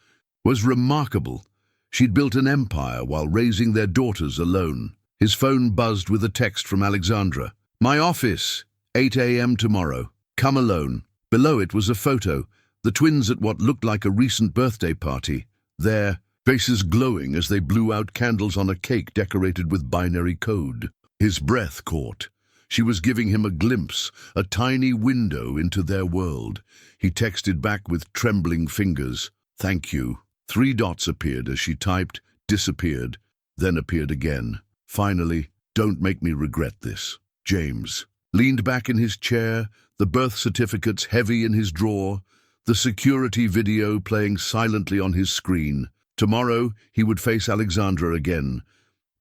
was remarkable. She'd built an empire while raising their daughters alone. His phone buzzed with a text from Alexandra. "My office, 8 a.m. tomorrow. Come alone." Below it was a photo, the twins at what looked like a recent birthday party. Their faces glowing as they blew out candles on a cake decorated with binary code. His breath caught. She was giving him a glimpse, a tiny window into their world. He texted back with trembling fingers, "Thank you." 3 dots appeared as she typed, disappeared, then appeared again. Finally, "Don't make me regret this." James leaned back in his chair, the birth certificates heavy in his drawer, the security video playing silently on his screen. Tomorrow he would face Alexandra again,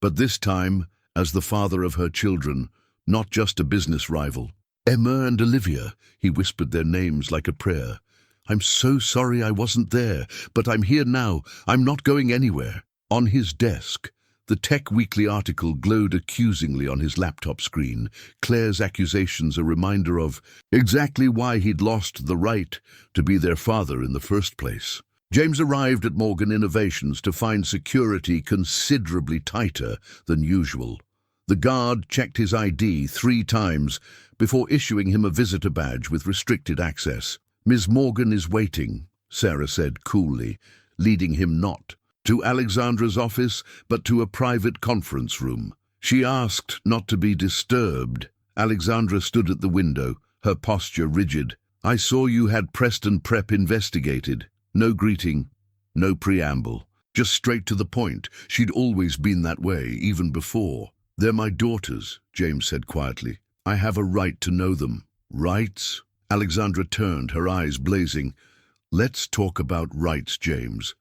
but this time as the father of her children, not just a business rival. "Emma and Olivia," he whispered their names like a prayer. "I'm so sorry I wasn't there, but I'm here now. I'm not going anywhere." On his desk, the Tech Weekly article glowed accusingly on his laptop screen, Claire's accusations a reminder of exactly why he'd lost the right to be their father in the first place. James arrived at Morgan Innovations to find security considerably tighter than usual. The guard checked his ID 3 times before issuing him a visitor badge with restricted access. "Ms. Morgan is waiting," Sarah said coolly, leading him not to Alexandra's office, but to a private conference room. She asked not to be disturbed. Alexandra stood at the window, her posture rigid. "I saw you had Preston Prep investigated." No greeting, no preamble, just straight to the point. She'd always been that way, even before. "They're my daughters," James said quietly. "I have a right to know them." "Rights?" Alexandra turned, her eyes blazing. "Let's talk about rights, James.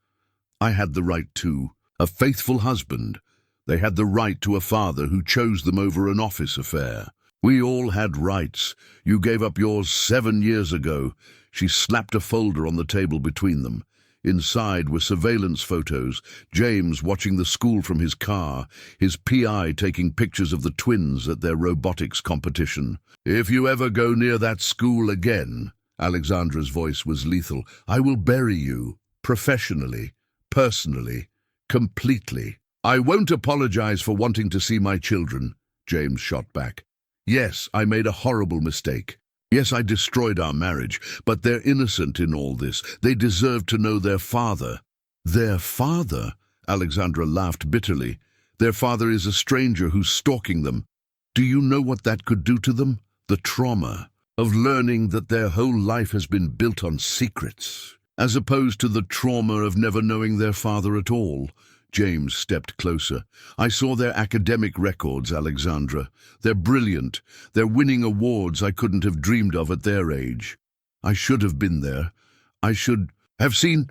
I had the right to a faithful husband. They had the right to a father who chose them over an office affair. We all had rights. You gave up yours 7 years ago." She slapped a folder on the table between them. Inside were surveillance photos, James watching the school from his car, his PI taking pictures of the twins at their robotics competition. "If you ever go near that school again," Alexandra's voice was lethal, "I will bury you, professionally, personally, completely." "I won't apologize for wanting to see my children," James shot back. "Yes, I made a horrible mistake. Yes, I destroyed our marriage, but they're innocent in all this. They deserve to know their father." "Their father?" Alexandra laughed bitterly. "Their father is a stranger who's stalking them. Do you know what that could do to them? The trauma of learning that their whole life has been built on secrets, as opposed to the trauma of never knowing their father at all." James stepped closer. "I saw their academic records, Alexandra. They're brilliant. They're winning awards I couldn't have dreamed of at their age. I should have been there. I should have seen—"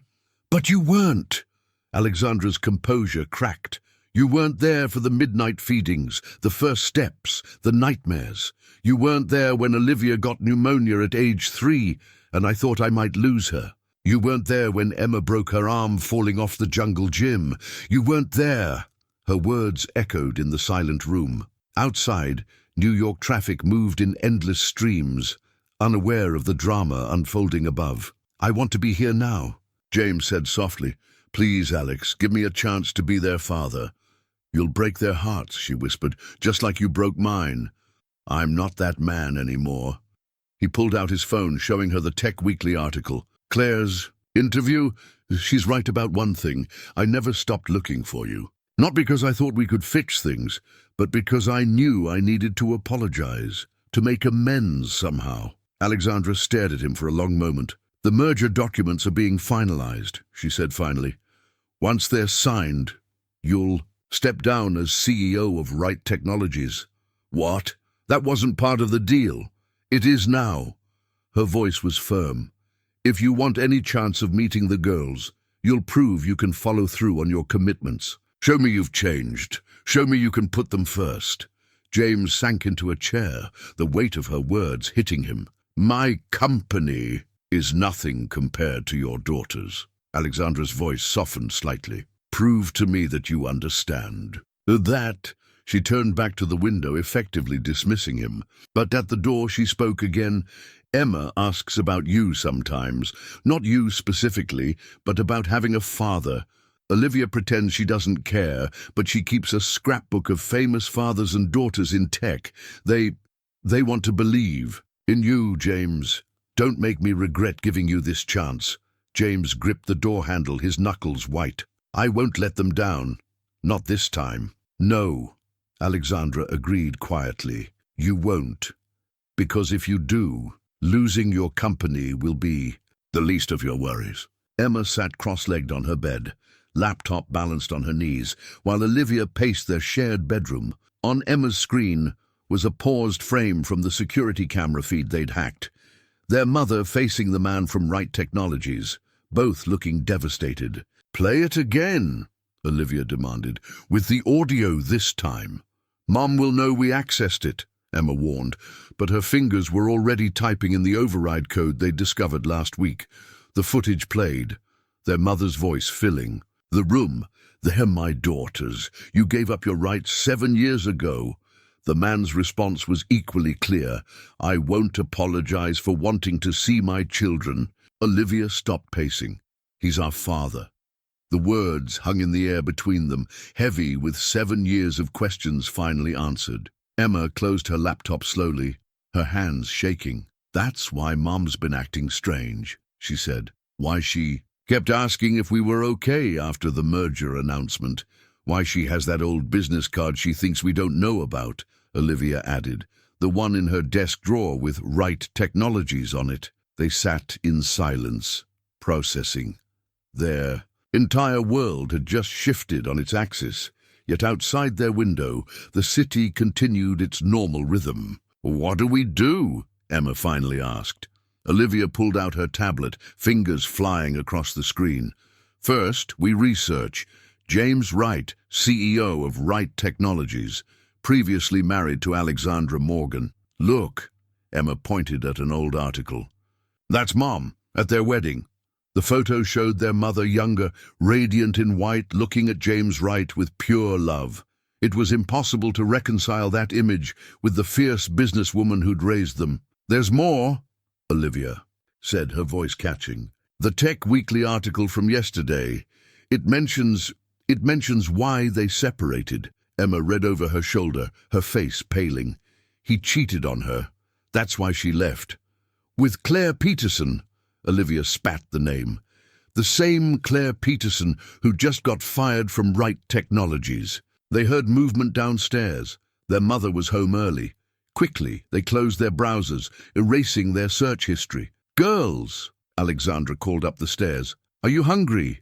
"But you weren't!" Alexandra's composure cracked. "You weren't there for the midnight feedings, the first steps, the nightmares. You weren't there when Olivia got pneumonia at age 3, and I thought I might lose her. You weren't there when Emma broke her arm falling off the jungle gym. You weren't there." Her words echoed in the silent room. Outside, New York traffic moved in endless streams, unaware of the drama unfolding above. "I want to be here now," James said softly. "Please, Alex, give me a chance to be their father." "You'll break their hearts," she whispered, "just like you broke mine." "I'm not that man anymore." He pulled out his phone, showing her the Tech Weekly article. "Claire's interview? She's right about one thing. I never stopped looking for you. Not because I thought we could fix things, but because I knew I needed to apologize, to make amends somehow." Alexandra stared at him for a long moment. "The merger documents are being finalized," she said finally. "Once they're signed, you'll step down as CEO of Wright Technologies." "What? That wasn't part of the deal." "It is now." Her voice was firm. "If you want any chance of meeting the girls, you'll prove you can follow through on your commitments. Show me you've changed. Show me you can put them first." James sank into a chair, the weight of her words hitting him. "My company is nothing compared to your daughters." Alexandra's voice softened slightly. "Prove to me that you understand." "That—" She turned back to the window, effectively dismissing him. But at the door she spoke again. "Emma asks about you sometimes. Not you specifically, but about having a father. Olivia pretends she doesn't care, but she keeps a scrapbook of famous fathers and daughters in tech. They want to believe in you, James. Don't make me regret giving you this chance." James gripped the door handle, his knuckles white. I won't let them down. Not this time. No, Alexandra agreed quietly. You won't. Because if you do, losing your company will be the least of your worries. Emma sat cross-legged on her bed, laptop balanced on her knees, while Olivia paced their shared bedroom. On Emma's screen was a paused frame from the security camera feed they'd hacked. Their mother facing the man from Wright Technologies, both looking devastated. "Play it again," Olivia demanded, "with the audio this time." "Mom will know we accessed it," Emma warned, but her fingers were already typing in the override code they'd discovered last week. The footage played, their mother's voice filling the room. "They're my daughters. You gave up your rights 7 years ago." The man's response was equally clear. "I won't apologize for wanting to see my children." Olivia stopped pacing. "He's our father." The words hung in the air between them, heavy with 7 years of questions finally answered. Emma closed her laptop slowly, her hands shaking. "That's why Mom's been acting strange," she said. "Why she kept asking if we were okay after the merger announcement. Why she has that old business card she thinks we don't know about," Olivia added. "The one in her desk drawer with Wright Technologies on it." They sat in silence, processing. Their entire world had just shifted on its axis, yet outside their window, the city continued its normal rhythm. "What do we do?" Emma finally asked. Olivia pulled out her tablet, fingers flying across the screen. "First, we research. James Wright, CEO of Wright Technologies, previously married to Alexandra Morgan. Look," Emma pointed at an old article. "That's Mom, at their wedding." The photo showed their mother younger, radiant in white, looking at James Wright with pure love. It was impossible to reconcile that image with the fierce businesswoman who'd raised them. "There's more," Olivia said, her voice catching. "The Tech Weekly article from yesterday. It mentions why they separated." Emma read over her shoulder, her face paling. "He cheated on her. That's why she left." "With Claire Peterson," Olivia spat the name. "The same Claire Peterson who just got fired from Wright Technologies." They heard movement downstairs. Their mother was home early. Quickly, they closed their browsers, erasing their search history. "Girls," Alexandra called up the stairs, "are you hungry?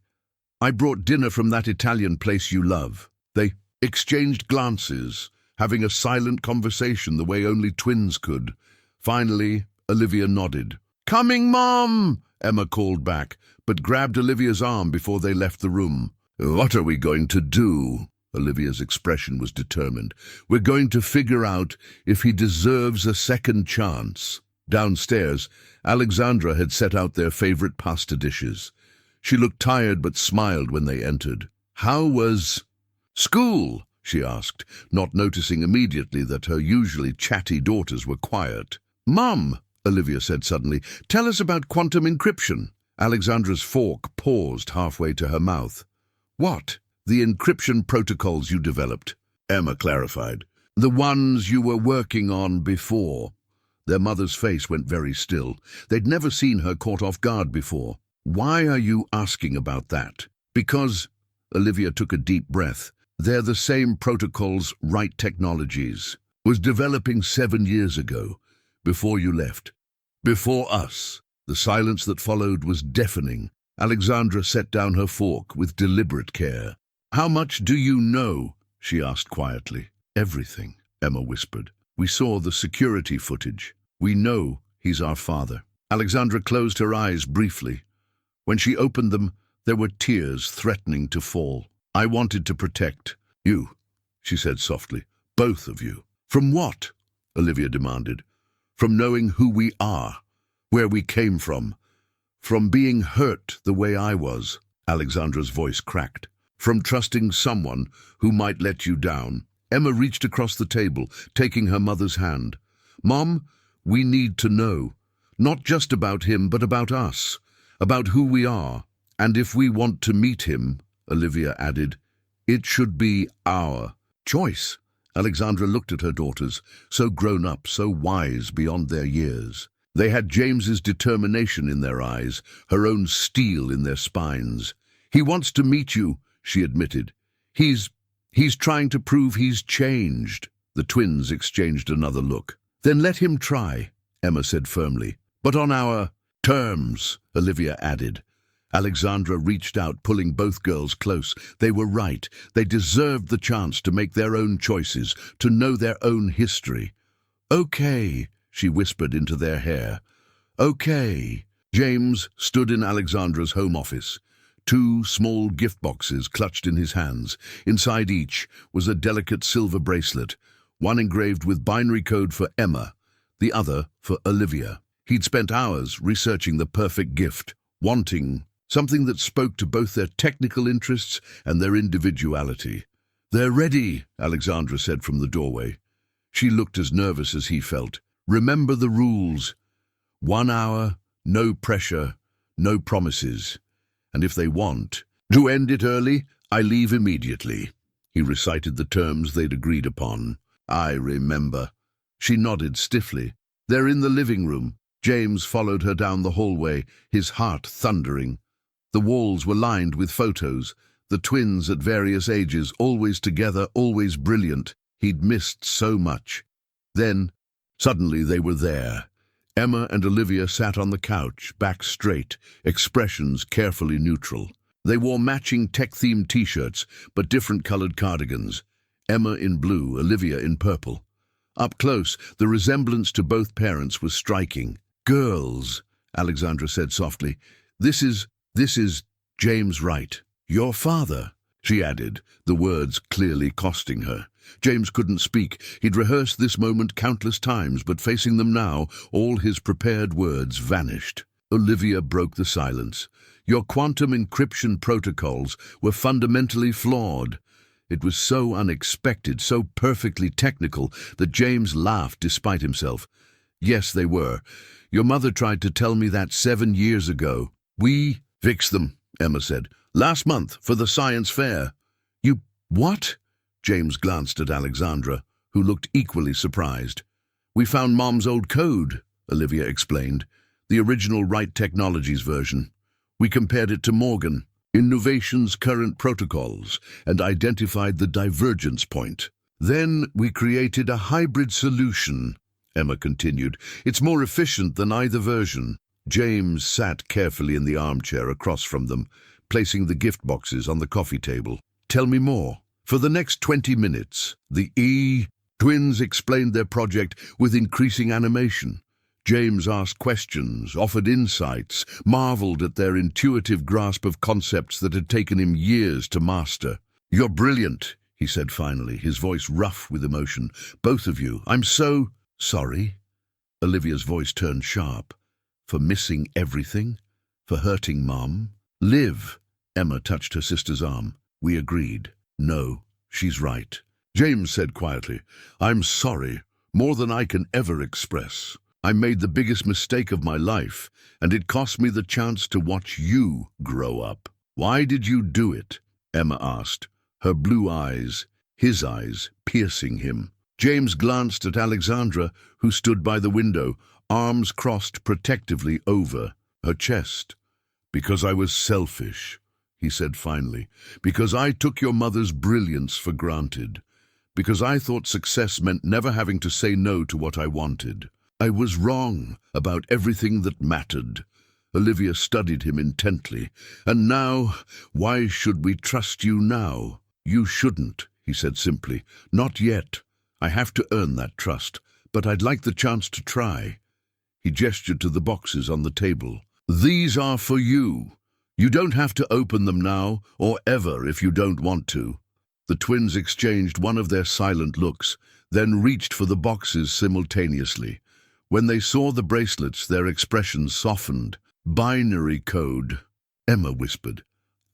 I brought dinner from that Italian place you love." They exchanged glances, having a silent conversation the way only twins could. Finally, Olivia nodded. "Coming, Mom!" Emma called back, but grabbed Olivia's arm before they left the room. "What are we going to do?" Olivia's expression was determined. "We're going to figure out if he deserves a second chance." Downstairs, Alexandra had set out their favorite pasta dishes. She looked tired but smiled when they entered. "How was school?" she asked, not noticing immediately that her usually chatty daughters were quiet. "Mum," Olivia said suddenly, "tell us about quantum encryption." Alexandra's fork paused halfway to her mouth. "What?" "The encryption protocols you developed," Emma clarified. "The ones you were working on before." Their mother's face went very still. They'd never seen her caught off guard before. "Why are you asking about that?" "Because," Olivia took a deep breath, "they're the same protocols Wright Technologies was developing 7 years ago, before you left. Before us." The silence that followed was deafening. Alexandra set down her fork with deliberate care. "How much do you know?" she asked quietly. "Everything," Emma whispered. "We saw the security footage. We know he's our father." Alexandra closed her eyes briefly. When she opened them, there were tears threatening to fall. "I wanted to protect you," she said softly. "Both of you." "From what?" Olivia demanded. "From knowing who we are, where we came from being hurt the way I was." Alexandra's voice cracked. "From trusting someone who might let you down." Emma reached across the table, taking her mother's hand. "Mom, we need to know, not just about him, but about us, about who we are. And if we want to meet him," Olivia added, "it should be our choice." Alexandra looked at her daughters, so grown up, so wise beyond their years. They had James's determination in their eyes, her own steel in their spines. "He wants to meet you," she admitted. He's trying to prove he's changed." The twins exchanged another look. "Then let him try," Emma said firmly. "But on our terms," Olivia added. Alexandra reached out, pulling both girls close. They were right. They deserved the chance to make their own choices, to know their own history. "Okay," she whispered into their hair. "Okay." James stood in Alexandra's home office. Two small gift boxes clutched in his hands. Inside each was a delicate silver bracelet, one engraved with binary code for Emma, the other for Olivia. He'd spent hours researching the perfect gift, wanting something that spoke to both their technical interests and their individuality. "They're ready," Alexandra said from the doorway. She looked as nervous as he felt. "Remember the rules. 1 hour, no pressure, no promises. And if they want to end it early, I leave immediately." He recited the terms they'd agreed upon. "I remember." She nodded stiffly. "They're in the living room." James followed her down the hallway, his heart thundering. The walls were lined with photos, the twins at various ages, always together, always brilliant. He'd missed so much. Then, suddenly they were there. Emma and Olivia sat on the couch, back straight, expressions carefully neutral. They wore matching tech-themed t-shirts, but different-colored cardigans. Emma in blue, Olivia in purple. Up close, the resemblance to both parents was striking. "Girls," Alexandra said softly, This is James Wright, your father," she added, the words clearly costing her. James couldn't speak. He'd rehearsed this moment countless times, but facing them now, all his prepared words vanished. Olivia broke the silence. "Your quantum encryption protocols were fundamentally flawed." It was so unexpected, so perfectly technical, that James laughed despite himself. "Yes, they were. Your mother tried to tell me that 7 years ago. We fixed them," Emma said. "Last month, for the science fair." "You what?" James glanced at Alexandra, who looked equally surprised. "We found Mom's old code," Olivia explained. "The original Wright Technologies version. We compared it to Morgan, Innovation's current protocols, and identified the divergence point. Then we created a hybrid solution," Emma continued. "It's more efficient than either version." James sat carefully in the armchair across from them, placing the gift boxes on the coffee table. "Tell me more." For the next 20 minutes, the twins explained their project with increasing animation. James asked questions, offered insights, marveled at their intuitive grasp of concepts that had taken him years to master. "You're brilliant," he said finally, his voice rough with emotion. "Both of you. I'm so sorry." Olivia's voice turned sharp. "For missing everything? For hurting Mom?" "Liv," Emma touched her sister's arm. "We agreed. No, she's right." James said quietly, "I'm sorry, more than I can ever express. I made the biggest mistake of my life, and it cost me the chance to watch you grow up." "Why did you do it?" Emma asked, her blue eyes, his eyes, piercing him. James glanced at Alexandra, who stood by the window, arms crossed protectively over her chest. "Because I was selfish," he said finally. "Because I took your mother's brilliance for granted. Because I thought success meant never having to say no to what I wanted. I was wrong about everything that mattered." Olivia studied him intently. "And now, why should we trust you now?" "You shouldn't," he said simply. "Not yet. I have to earn that trust, but I'd like the chance to try." He gestured to the boxes on the table. "These are for you. You don't have to open them now, or ever if you don't want to." The twins exchanged one of their silent looks, then reached for the boxes simultaneously. When they saw the bracelets, their expressions softened. "Binary code," Emma whispered.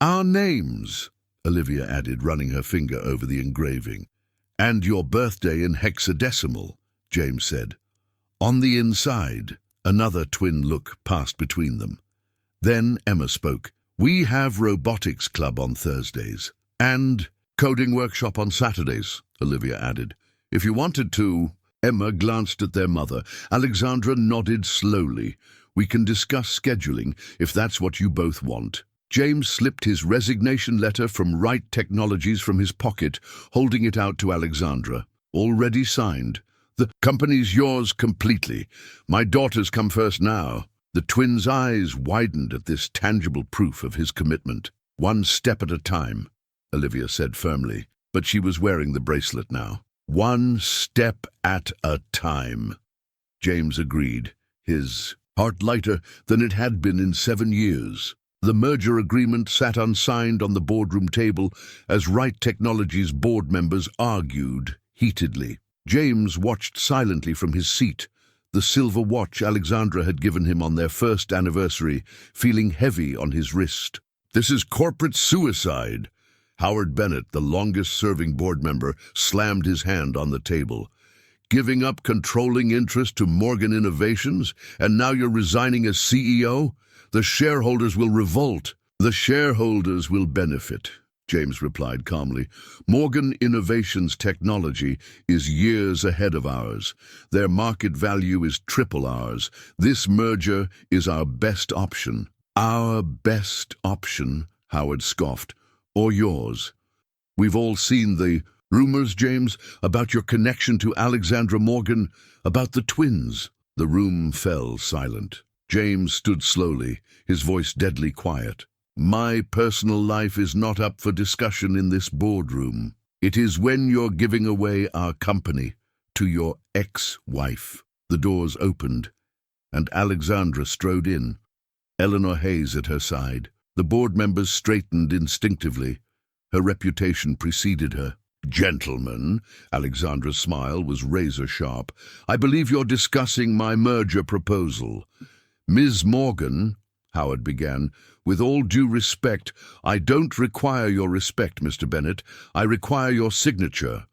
"Our names," Olivia added, running her finger over the engraving. "And your birthday in hexadecimal," James said. On the inside, another twin look passed between them. Then Emma spoke. "We have robotics club on Thursdays. And coding workshop on Saturdays," Olivia added. "If you wanted to." Emma glanced at their mother. Alexandra nodded slowly. "We can discuss scheduling, if that's what you both want." James slipped his resignation letter from Wright Technologies from his pocket, holding it out to Alexandra. Already signed. The company's yours completely. My daughters come first now. The twins' eyes widened at this tangible proof of his commitment. One step at a time, Olivia said firmly, but she was wearing the bracelet now. One step at a time. James agreed, his heart lighter than it had been in 7 years. The merger agreement sat unsigned on the boardroom table as Wright Technologies board members argued heatedly. James watched silently from his seat, the silver watch Alexandra had given him on their first anniversary, feeling heavy on his wrist. This is corporate suicide. Howard Bennett, the longest-serving board member, slammed his hand on the table. Giving up controlling interest to Morgan Innovations, and now you're resigning as CEO? The shareholders will revolt. The shareholders will benefit, James replied calmly. Morgan Innovations technology is years ahead of ours. Their market value is triple ours. This merger is our best option. Our best option, Howard scoffed. Or yours. We've all seen the rumors, James, about your connection to Alexandra Morgan, about the twins. The room fell silent. James stood slowly, his voice deadly quiet. My personal life is not up for discussion in this boardroom. It is when you're giving away our company to your ex-wife. The doors opened, and Alexandra strode in, Eleanor Hayes at her side. The board members straightened instinctively. Her reputation preceded her. Gentlemen, Alexandra's smile was razor-sharp, I believe you're discussing my merger proposal. Ms. Morgan, Howard began, with all due respect, I don't require your respect, Mr. Bennett. I require your signature.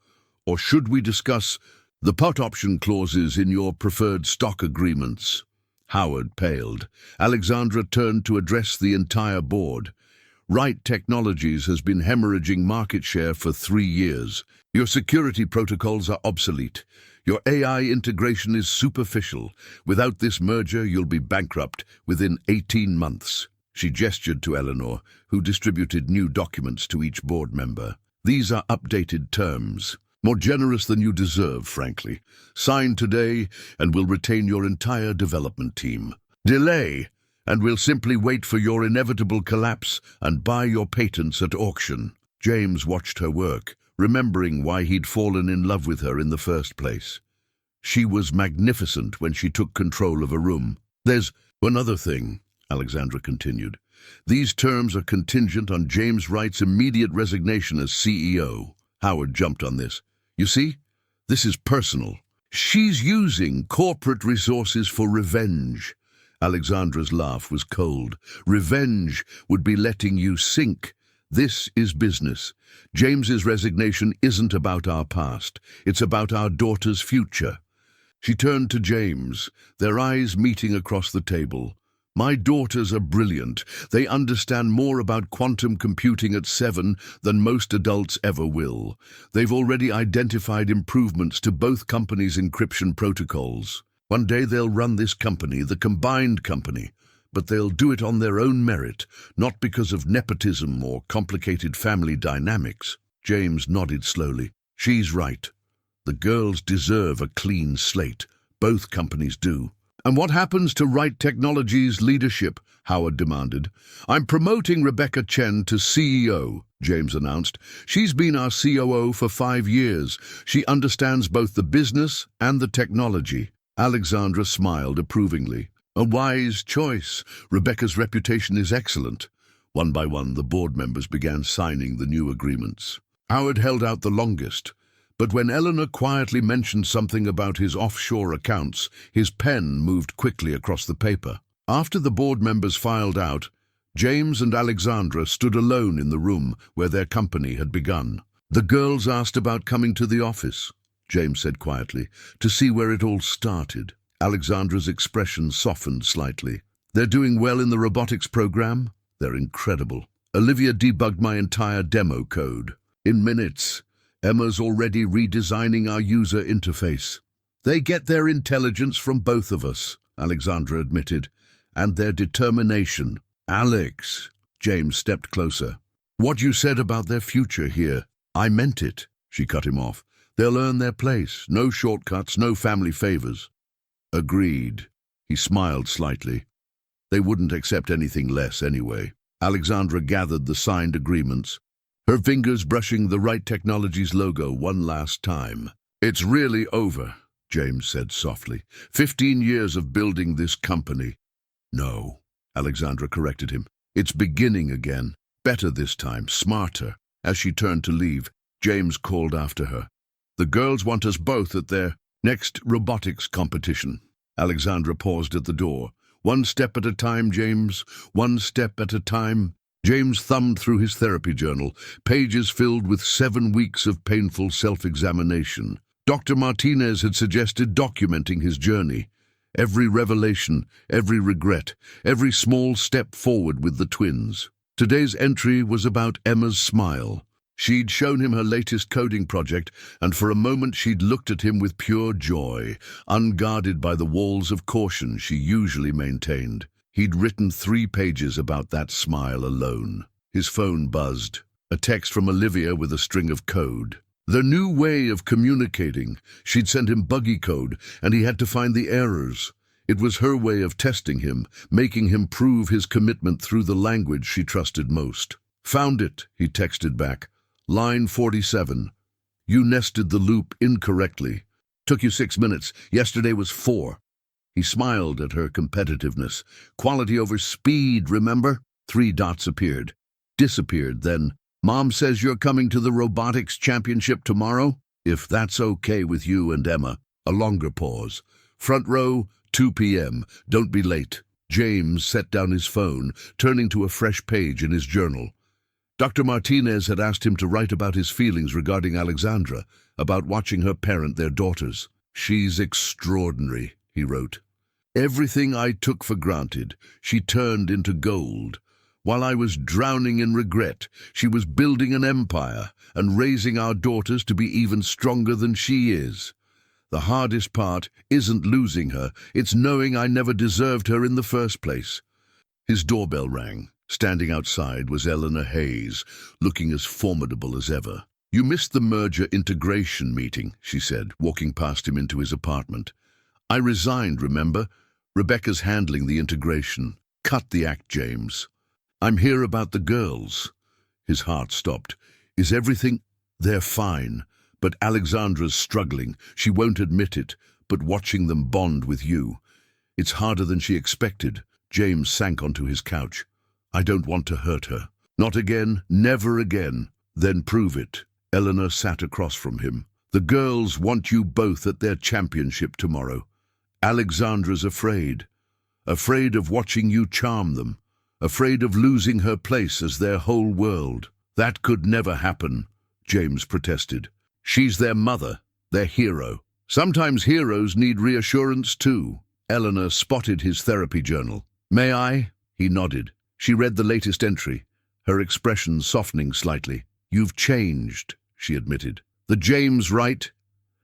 Or should we discuss the put option clauses in your preferred stock agreements? Howard paled. Alexandra turned to address the entire board. Wright Technologies has been hemorrhaging market share for 3 years. Your security protocols are obsolete. Your AI integration is superficial. Without this merger, you'll be bankrupt within 18 months. She gestured to Eleanor, who distributed new documents to each board member. These are updated terms. More generous than you deserve, frankly. Sign today, and we'll retain your entire development team. Delay, and we'll simply wait for your inevitable collapse and buy your patents at auction. James watched her work, remembering why he'd fallen in love with her in the first place. She was magnificent when she took control of a room. There's one other thing, Alexandra continued. These terms are contingent on James Wright's immediate resignation as CEO. Howard jumped on this. You see, this is personal. She's using corporate resources for revenge. Alexandra's laugh was cold. Revenge would be letting you sink. This is business. James's resignation isn't about our past. It's about our daughter's future. She turned to James, their eyes meeting across the table. My daughters are brilliant. They understand more about quantum computing at 7 than most adults ever will. They've already identified improvements to both companies' encryption protocols. One day they'll run this company, the combined company, but they'll do it on their own merit, not because of nepotism or complicated family dynamics. James nodded slowly. She's right. The girls deserve a clean slate. Both companies do. And what happens to Wright Technologies' leadership? Howard demanded. I'm promoting Rebecca Chen to CEO, James announced. She's been our COO for 5 years. She understands both the business and the technology. Alexandra smiled approvingly. A wise choice. Rebecca's reputation is excellent. One by one, the board members began signing the new agreements. Howard held out the longest. But when Eleanor quietly mentioned something about his offshore accounts, his pen moved quickly across the paper. After the board members filed out, James and Alexandra stood alone in the room where their company had begun. The girls asked about coming to the office, James said quietly, to see where it all started. Alexandra's expression softened slightly. They're doing well in the robotics program? They're incredible. Olivia debugged my entire demo code. In minutes. Emma's already redesigning our user interface. They get their intelligence from both of us, Alexandra admitted, and their determination. Alex, James stepped closer. What you said about their future here, I meant it, she cut him off. They'll earn their place, no shortcuts, no family favors. Agreed. He smiled slightly. They wouldn't accept anything less anyway. Alexandra gathered the signed agreements, her fingers brushing the Wright Technologies logo one last time. It's really over, James said softly. 15 years of building this company. No, Alexandra corrected him. It's beginning again. Better this time, smarter. As she turned to leave, James called after her. The girls want us both at their next robotics competition. Alexandra paused at the door. One step at a time, James. One step at a time. James thumbed through his therapy journal, pages filled with 7 weeks of painful self-examination. Dr. Martinez had suggested documenting his journey. Every revelation, every regret, every small step forward with the twins. Today's entry was about Emma's smile. She'd shown him her latest coding project, and for a moment she'd looked at him with pure joy, unguarded by the walls of caution she usually maintained. He'd written 3 pages about that smile alone. His phone buzzed. A text from Olivia with a string of code. The new way of communicating. She'd sent him buggy code, and he had to find the errors. It was her way of testing him, making him prove his commitment through the language she trusted most. Found it, he texted back. Line 47. You nested the loop incorrectly. Took you 6 minutes. Yesterday was 4. He smiled at her competitiveness. Quality over speed, remember? 3 dots appeared. Disappeared, then. Mom says you're coming to the robotics championship tomorrow? If that's okay with you and Emma. A longer pause. Front row, 2 p.m. Don't be late. James set down his phone, turning to a fresh page in his journal. Dr. Martinez had asked him to write about his feelings regarding Alexandra, about watching her parent their daughters. She's extraordinary, he wrote. Everything I took for granted, she turned into gold. While I was drowning in regret, she was building an empire and raising our daughters to be even stronger than she is. The hardest part isn't losing her, it's knowing I never deserved her in the first place. His doorbell rang. Standing outside was Eleanor Hayes, looking as formidable as ever. You missed the merger integration meeting, she said, walking past him into his apartment. I resigned, remember? Rebecca's handling the integration. Cut the act, James. I'm here about the girls. His heart stopped. Is everything? They're fine. But Alexandra's struggling. She won't admit it, but watching them bond with you. It's harder than she expected. James sank onto his couch. I don't want to hurt her. Not again, never again. Then prove it. Eleanor sat across from him. The girls want you both at their championship tomorrow. Alexandra's afraid. Afraid of watching you charm them. Afraid of losing her place as their whole world. That could never happen, James protested. She's their mother, their hero. Sometimes heroes need reassurance too. Eleanor spotted his therapy journal. May I? He nodded. She read the latest entry, her expression softening slightly. You've changed, she admitted. The James Wright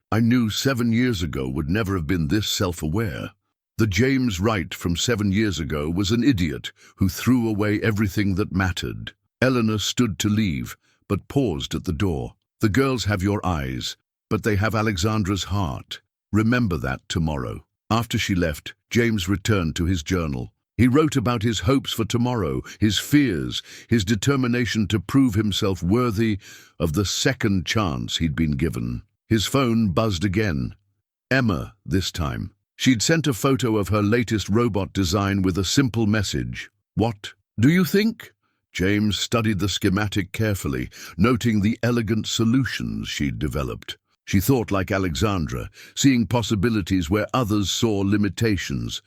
I knew 7 years ago would never have been this self-aware. The James Wright from 7 years ago was an idiot who threw away everything that mattered. Eleanor stood to leave, but paused at the door. The girls have your eyes, but they have Alexandra's heart. Remember that tomorrow. After she left, James returned to his journal. He wrote about his hopes for tomorrow, his fears, his determination to prove himself worthy of the second chance he'd been given. His phone buzzed again. Emma, this time. She'd sent a photo of her latest robot design with a simple message. What do you think? James studied the schematic carefully, noting the elegant solutions she'd developed. She thought like Alexandra, seeing possibilities where others saw limitations.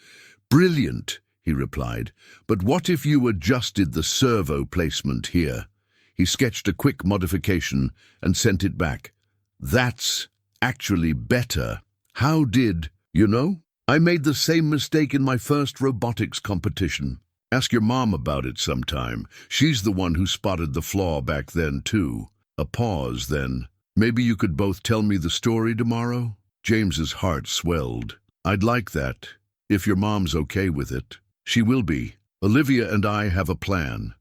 Brilliant, he replied. But what if you adjusted the servo placement here? He sketched a quick modification and sent it back. That's actually better. How did, you know? I made the same mistake in my first robotics competition. Ask your mom about it sometime. She's the one who spotted the flaw back then, too. A pause, then. Maybe you could both tell me the story tomorrow? James's heart swelled. I'd like that, if your mom's okay with it. She will be. Olivia and I have a plan.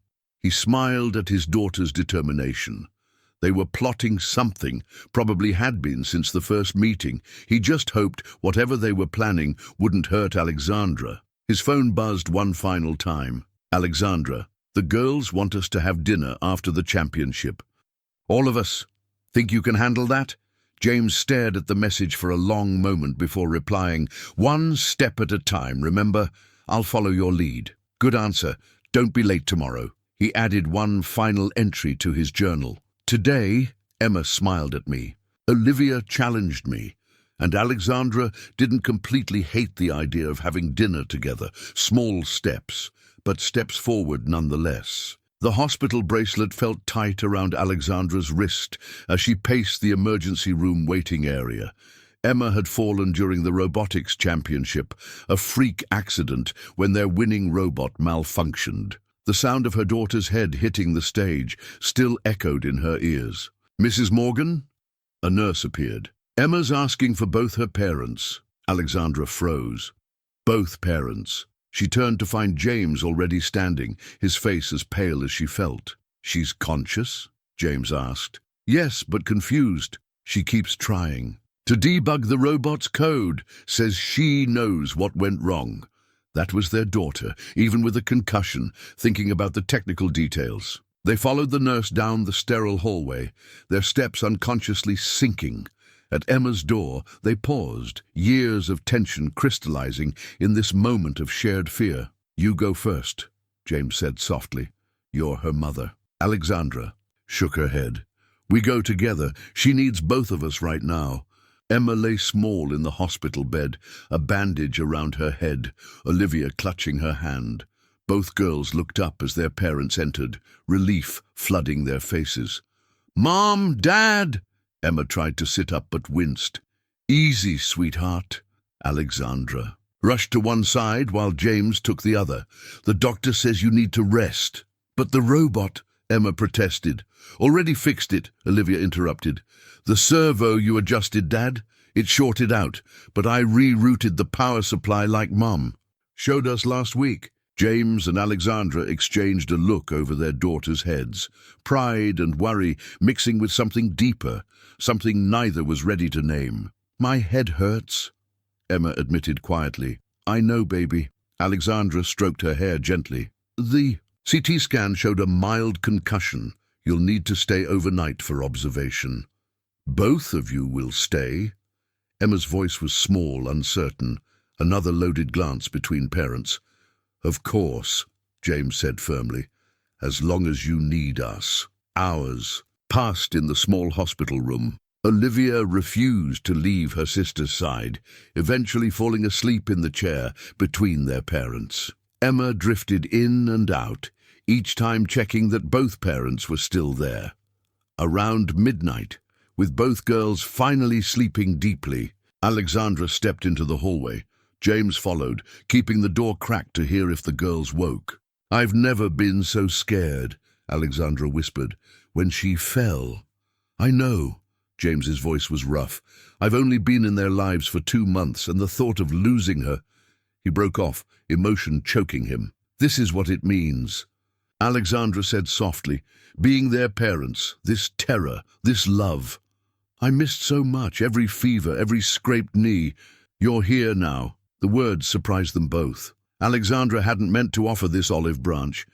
He smiled at his daughter's determination. They were plotting something, probably had been since the first meeting. He just hoped whatever they were planning wouldn't hurt Alexandra. His phone buzzed one final time. Alexandra, the girls want us to have dinner after the championship. All of us. Think you can handle that? James stared at the message for a long moment before replying, "One step at a time, remember? I'll follow your lead." "Good answer. Don't be late tomorrow." He added one final entry to his journal. "Today," Emma smiled at me, "Olivia challenged me, and Alexandra didn't completely hate the idea of having dinner together. Small steps, but steps forward nonetheless." The hospital bracelet felt tight around Alexandra's wrist as she paced the emergency room waiting area. Emma had fallen during the robotics championship, a freak accident when their winning robot malfunctioned. The sound of her daughter's head hitting the stage still echoed in her ears. "Mrs. Morgan?" A nurse appeared. "Emma's asking for both her parents." Alexandra froze. Both parents. She turned to find James already standing, his face as pale as she felt. "She's conscious?" James asked. "Yes, but confused. She keeps trying to debug the robot's code, says she knows what went wrong." That was their daughter, even with a concussion, thinking about the technical details. They followed the nurse down the sterile hallway, their steps unconsciously sinking. At Emma's door, they paused, years of tension crystallizing in this moment of shared fear. "You go first," James said softly. "You're her mother." Alexandra shook her head. "We go together. She needs both of us right now." Emma lay small in the hospital bed, a bandage around her head, Olivia clutching her hand. Both girls looked up as their parents entered, relief flooding their faces. "Mom, Dad!" Emma tried to sit up but winced. "Easy, sweetheart." Alexandra rushed to one side while James took the other. "The doctor says you need to rest." "But the robot," Emma protested. "Already fixed it," Olivia interrupted. "The servo you adjusted, Dad? It shorted out, but I rerouted the power supply like Mom showed us last week." James and Alexandra exchanged a look over their daughters' heads, pride and worry mixing with something deeper, something neither was ready to name. "My head hurts," Emma admitted quietly. "I know, baby." Alexandra stroked her hair gently. "The CT scan showed a mild concussion. You'll need to stay overnight for observation." "Both of you will stay?" Emma's voice was small, uncertain, another loaded glance between parents. "Of course," James said firmly, "as long as you need us." Hours passed in the small hospital room. Olivia refused to leave her sister's side, eventually falling asleep in the chair between their parents. Emma drifted in and out, each time checking that both parents were still there. Around midnight, with both girls finally sleeping deeply, Alexandra stepped into the hallway. James followed, keeping the door cracked to hear if the girls woke. "I've never been so scared," Alexandra whispered, "when she fell." "I know." James's voice was rough. "I've only been in their lives for 2 months, and the thought of losing her—" He broke off, emotion choking him. "This is what it means," Alexandra said softly, "being their parents, this terror, this love. I missed so much, every fever, every scraped knee. You're here now." The words surprised them both. Alexandra hadn't meant to offer this olive branch,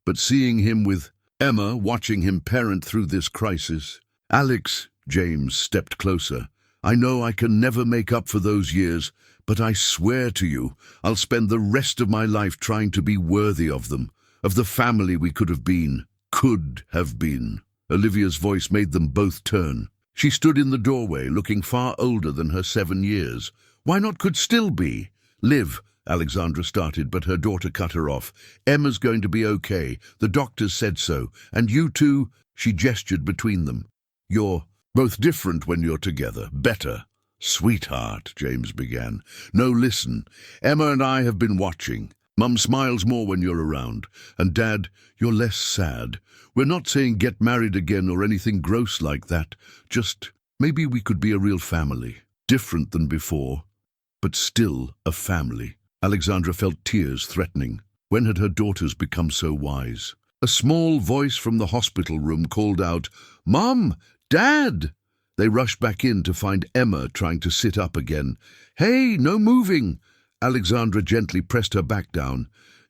but seeing him with Emma, watching him parent through this crisis. "Alex," James stepped closer, "I know I can never make up for those years, but I swear to you, I'll spend the rest of my life trying to be worthy of them, of the family we could have been." Could have been. Olivia's voice made them both turn. She stood in the doorway, looking far older than her 7 years. "Why not could still be?" "Liv," Alexandra started, but her daughter cut her off. "Emma's going to be okay. The doctors said so. And you two," she gestured between them. "You're both different when you're together. Better." "Sweetheart," James began. "No, listen. Emma and I have been watching. Mum smiles more when you're around. And Dad, you're less sad. We're not saying get married again or anything gross like that. Just maybe we could be a real family. Different than before, but still a family." Alexandra felt tears threatening. When had her daughters become so wise? A small voice from the hospital room called out, "Mom! Dad!" They rushed back in to find Emma trying to sit up again. "Hey, no moving!" Alexandra gently pressed her back down.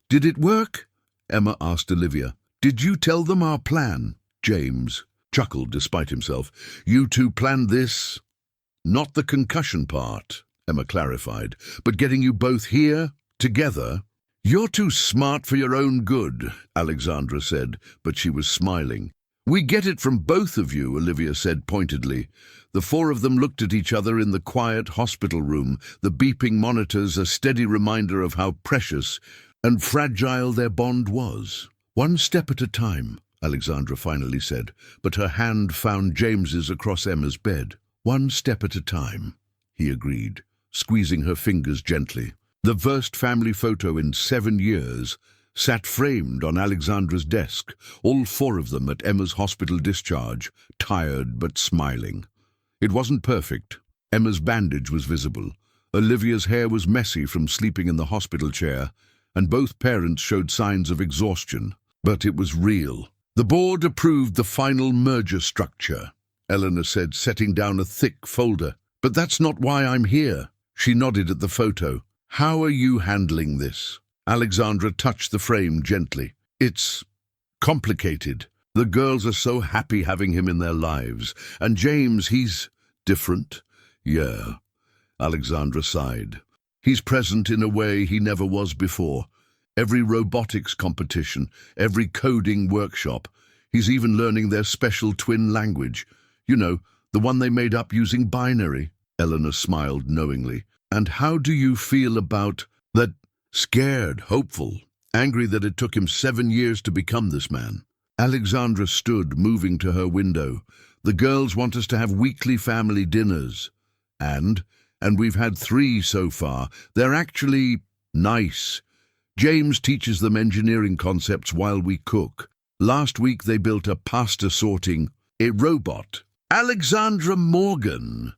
"Did it work?" Emma asked Olivia. "Did you tell them our plan?" James chuckled despite himself. "You two planned this?" "Not the concussion part," Emma clarified, "but getting you both here, together." "You're too smart for your own good," Alexandra said, but she was smiling. "We get it from both of you," Olivia said pointedly. The four of them looked at each other in the quiet hospital room, the beeping monitors a steady reminder of how precious and fragile their bond was. "One step at a time," Alexandra finally said, but her hand found James's across Emma's bed. "One step at a time," he agreed, squeezing her fingers gently. The first family photo in 7 years sat framed on Alexandra's desk, all four of them at Emma's hospital discharge, tired but smiling. It wasn't perfect. Emma's bandage was visible. Olivia's hair was messy from sleeping in the hospital chair, and both parents showed signs of exhaustion. But it was real. "The board approved the final merger structure," Eleanor said, setting down a thick folder. "But that's not why I'm here." She nodded at the photo. "How are you handling this?" Alexandra touched the frame gently. "It's complicated. The girls are so happy having him in their lives. And James, he's different." "Yeah," Alexandra sighed. "He's present in a way he never was before. Every robotics competition, every coding workshop. He's even learning their special twin language. You know, the one they made up using binary." Eleanor smiled knowingly. "And how do you feel about that?" "Scared, hopeful, angry that it took him 7 years to become this man." Alexandra stood, moving to her window. "The girls want us to have weekly family dinners. And we've had 3 so far. They're actually nice. James teaches them engineering concepts while we cook. Last week they built a pasta sorting, a robot." "Alexandra Morgan!"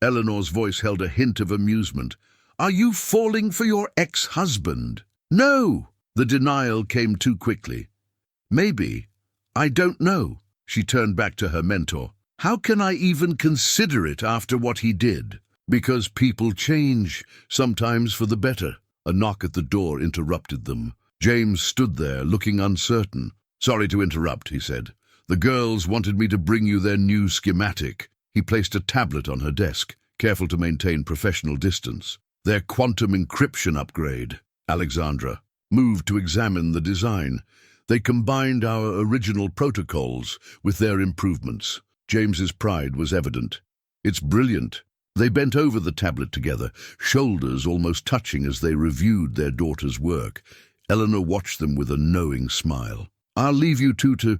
Eleanor's voice held a hint of amusement. "Are you falling for your ex-husband?" "No!" The denial came too quickly. "Maybe. I don't know." She turned back to her mentor. "How can I even consider it after what he did?" "Because people change, sometimes for the better." A knock at the door interrupted them. James stood there, looking uncertain. "Sorry to interrupt," he said. "The girls wanted me to bring you their new schematic." He placed a tablet on her desk, careful to maintain professional distance. "Their quantum encryption upgrade." Alexandra moved to examine the design. They combined our original protocols with their improvements. James's pride was evident. "It's brilliant." They bent over the tablet together, shoulders almost touching as they reviewed their daughter's work. Eleanor watched them with a knowing smile. "I'll leave you two to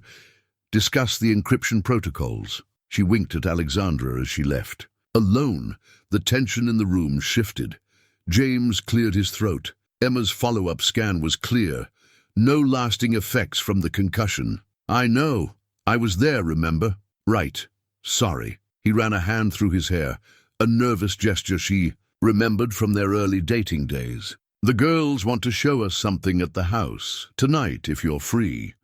discuss the encryption protocols." She winked at Alexandra as she left. Alone, the tension in the room shifted. James cleared his throat. Emma's follow-up scan was clear. No lasting effects from the concussion. "I know. I was there, remember?" "Right. Sorry." He ran a hand through his hair, a nervous gesture she remembered from their early dating days. "The girls want to show us something at the house, tonight if you're free."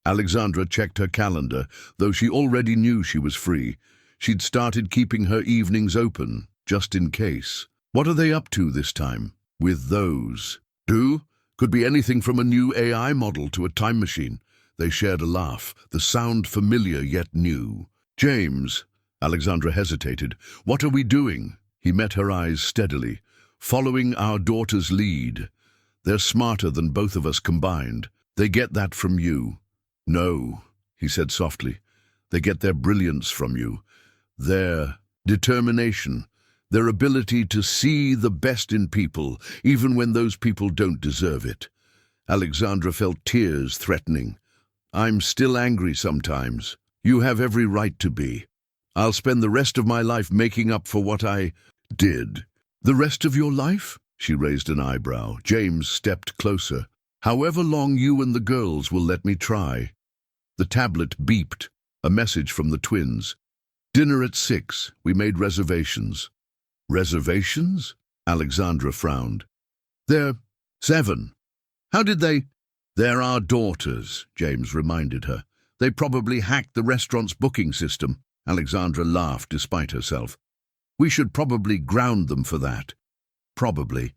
Alexandra checked her calendar, though she already knew she was free. She'd started keeping her evenings open, just in case. "What are they up to this time?" "With those." "Do? Could be anything from a new AI model to a time machine." They shared a laugh, the sound familiar yet new. "James," Alexandra hesitated, "what are we doing?" He met her eyes steadily. "Following our daughter's lead. They're smarter than both of us combined. They get that from you." "No," he said softly. "They get their brilliance from you. Their determination. Their ability to see the best in people, even when those people don't deserve it." Alexandra felt tears threatening. "I'm still angry sometimes. You have every right to be. I'll spend the rest of my life making up for what I did." "The rest of your life?" She raised an eyebrow. James stepped closer. "However long you and the girls will let me try." The tablet beeped, a message from the twins. "Dinner at 6. We made reservations." "Reservations?" Alexandra frowned. "They're 7. How did they?" They're our daughters, James reminded her. They probably hacked the restaurant's booking system. Alexandra laughed despite herself. We should probably ground them for that. Probably.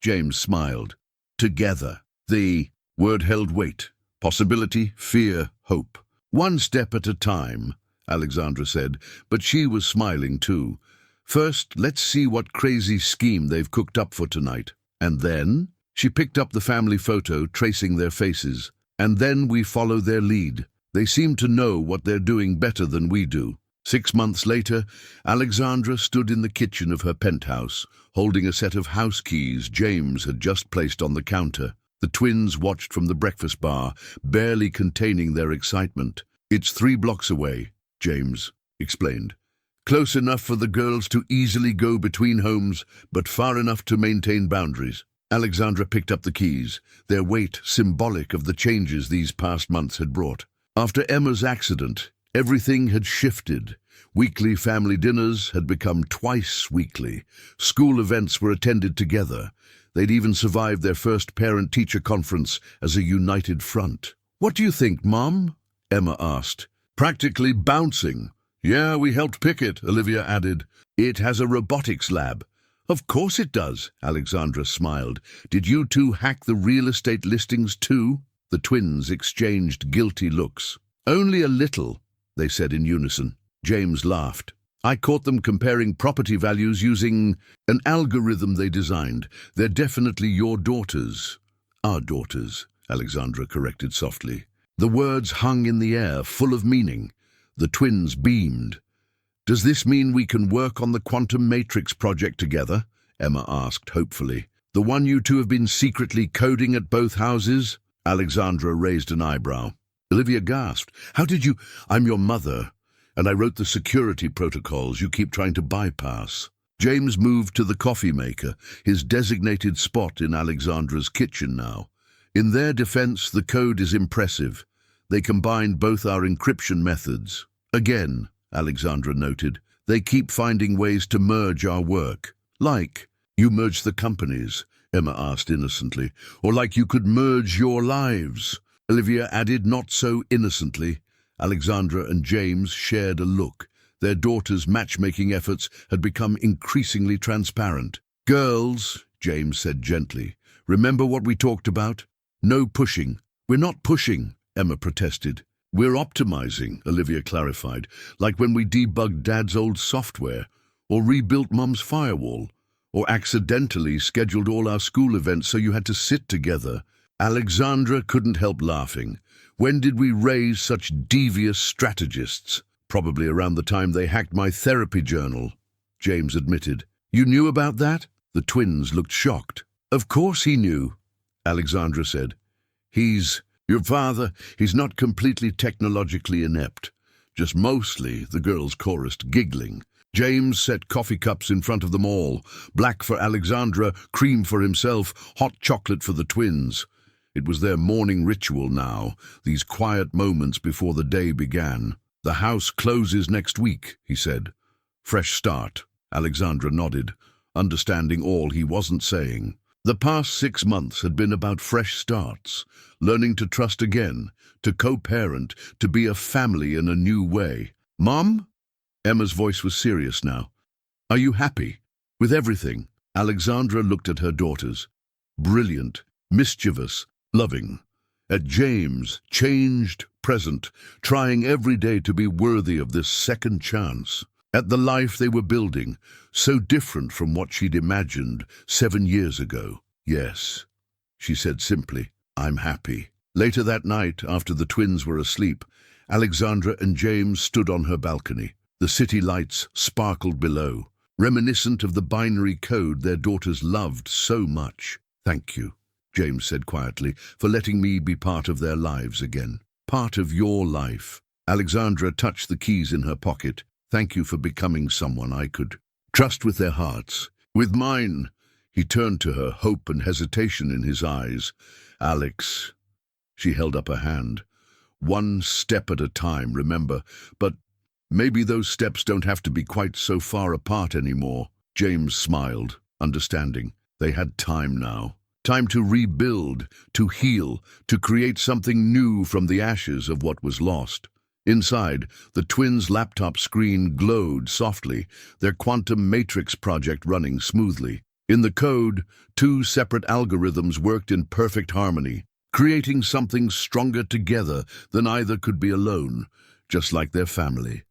James smiled. Together. The word held weight. Possibility, fear, hope. One step at a time, Alexandra said, but she was smiling too. First, let's see what crazy scheme they've cooked up for tonight. And then? She picked up the family photo, tracing their faces. And then we follow their lead. They seem to know what they're doing better than we do. 6 months later, Alexandra stood in the kitchen of her penthouse, holding a set of house keys James had just placed on the counter. The twins watched from the breakfast bar, barely containing their excitement. It's 3 blocks away, James explained. Close enough for the girls to easily go between homes, but far enough to maintain boundaries. Alexandra picked up the keys, their weight symbolic of the changes these past months had brought. After Emma's accident, everything had shifted. Weekly family dinners had become twice weekly. School events were attended together. They'd even survived their first parent-teacher conference as a united front. "What do you think, Mom?" Emma asked. "Practically bouncing." "Yeah, we helped pick it," Olivia added. "It has a robotics lab." "Of course it does," Alexandra smiled. "Did you two hack the real estate listings too?" The twins exchanged guilty looks. "Only a little," they said in unison. James laughed. "I caught them comparing property values using an algorithm they designed. They're definitely your daughters." "Our daughters," Alexandra corrected softly. The words hung in the air, full of meaning. The twins beamed. "Does this mean we can work on the quantum matrix project together?" Emma asked hopefully. "The one you two have been secretly coding at both houses?" Alexandra raised an eyebrow. Olivia gasped. "How did you—" "I'm your mother, and I wrote the security protocols you keep trying to bypass." James moved to the coffee maker, his designated spot in Alexandra's kitchen now. "In their defense, the code is impressive. They combined both our encryption methods. Again, Alexandra noted, they keep finding ways to merge our work. Like, you merged the companies, Emma asked innocently, or like you could merge your lives. Olivia added not so innocently. Alexandra and James shared a look. Their daughter's matchmaking efforts had become increasingly transparent. "Girls," James said gently, "remember what we talked about? No pushing." "We're not pushing," Emma protested. "We're optimizing," Olivia clarified, "like when we debugged Dad's old software, or rebuilt Mum's firewall, or accidentally scheduled all our school events so you had to sit together." Alexandra couldn't help laughing. "When did we raise such devious strategists?" "Probably around the time they hacked my therapy journal," James admitted. "You knew about that?" The twins looked shocked. "Of course he knew," Alexandra said. Your father, he's not completely technologically inept. Just mostly," the girls chorused, giggling. James set coffee cups in front of them all. Black for Alexandra, cream for himself, hot chocolate for the twins. It was their morning ritual now, these quiet moments before the day began. "The house closes next week," he said. "Fresh start," Alexandra nodded, understanding all he wasn't saying. The past 6 months had been about fresh starts, learning to trust again, to co-parent, to be a family in a new way. "Mom?" Emma's voice was serious now. "Are you happy with everything?" Alexandra looked at her daughters. Brilliant, mischievous, loving. At James, changed, present, trying every day to be worthy of this second chance. At the life they were building, so different from what she'd imagined 7 years ago. "Yes," she said simply, "I'm happy." Later that night, after the twins were asleep, Alexandra and James stood on her balcony. The city lights sparkled below, reminiscent of the binary code their daughters loved so much. "Thank you," James said quietly, "for letting me be part of their lives again. Part of your life." Alexandra touched the keys in her pocket. "Thank you for becoming someone I could trust with their hearts. With mine." He turned to her, hope and hesitation in his eyes. "Alex." She held up a hand. "One step at a time, remember. But maybe those steps don't have to be quite so far apart anymore." James smiled, understanding. They had time now. Time to rebuild, to heal, to create something new from the ashes of what was lost. Inside, the twins' laptop screen glowed softly, their quantum matrix project running smoothly. In the code, two separate algorithms worked in perfect harmony, creating something stronger together than either could be alone, just like their family.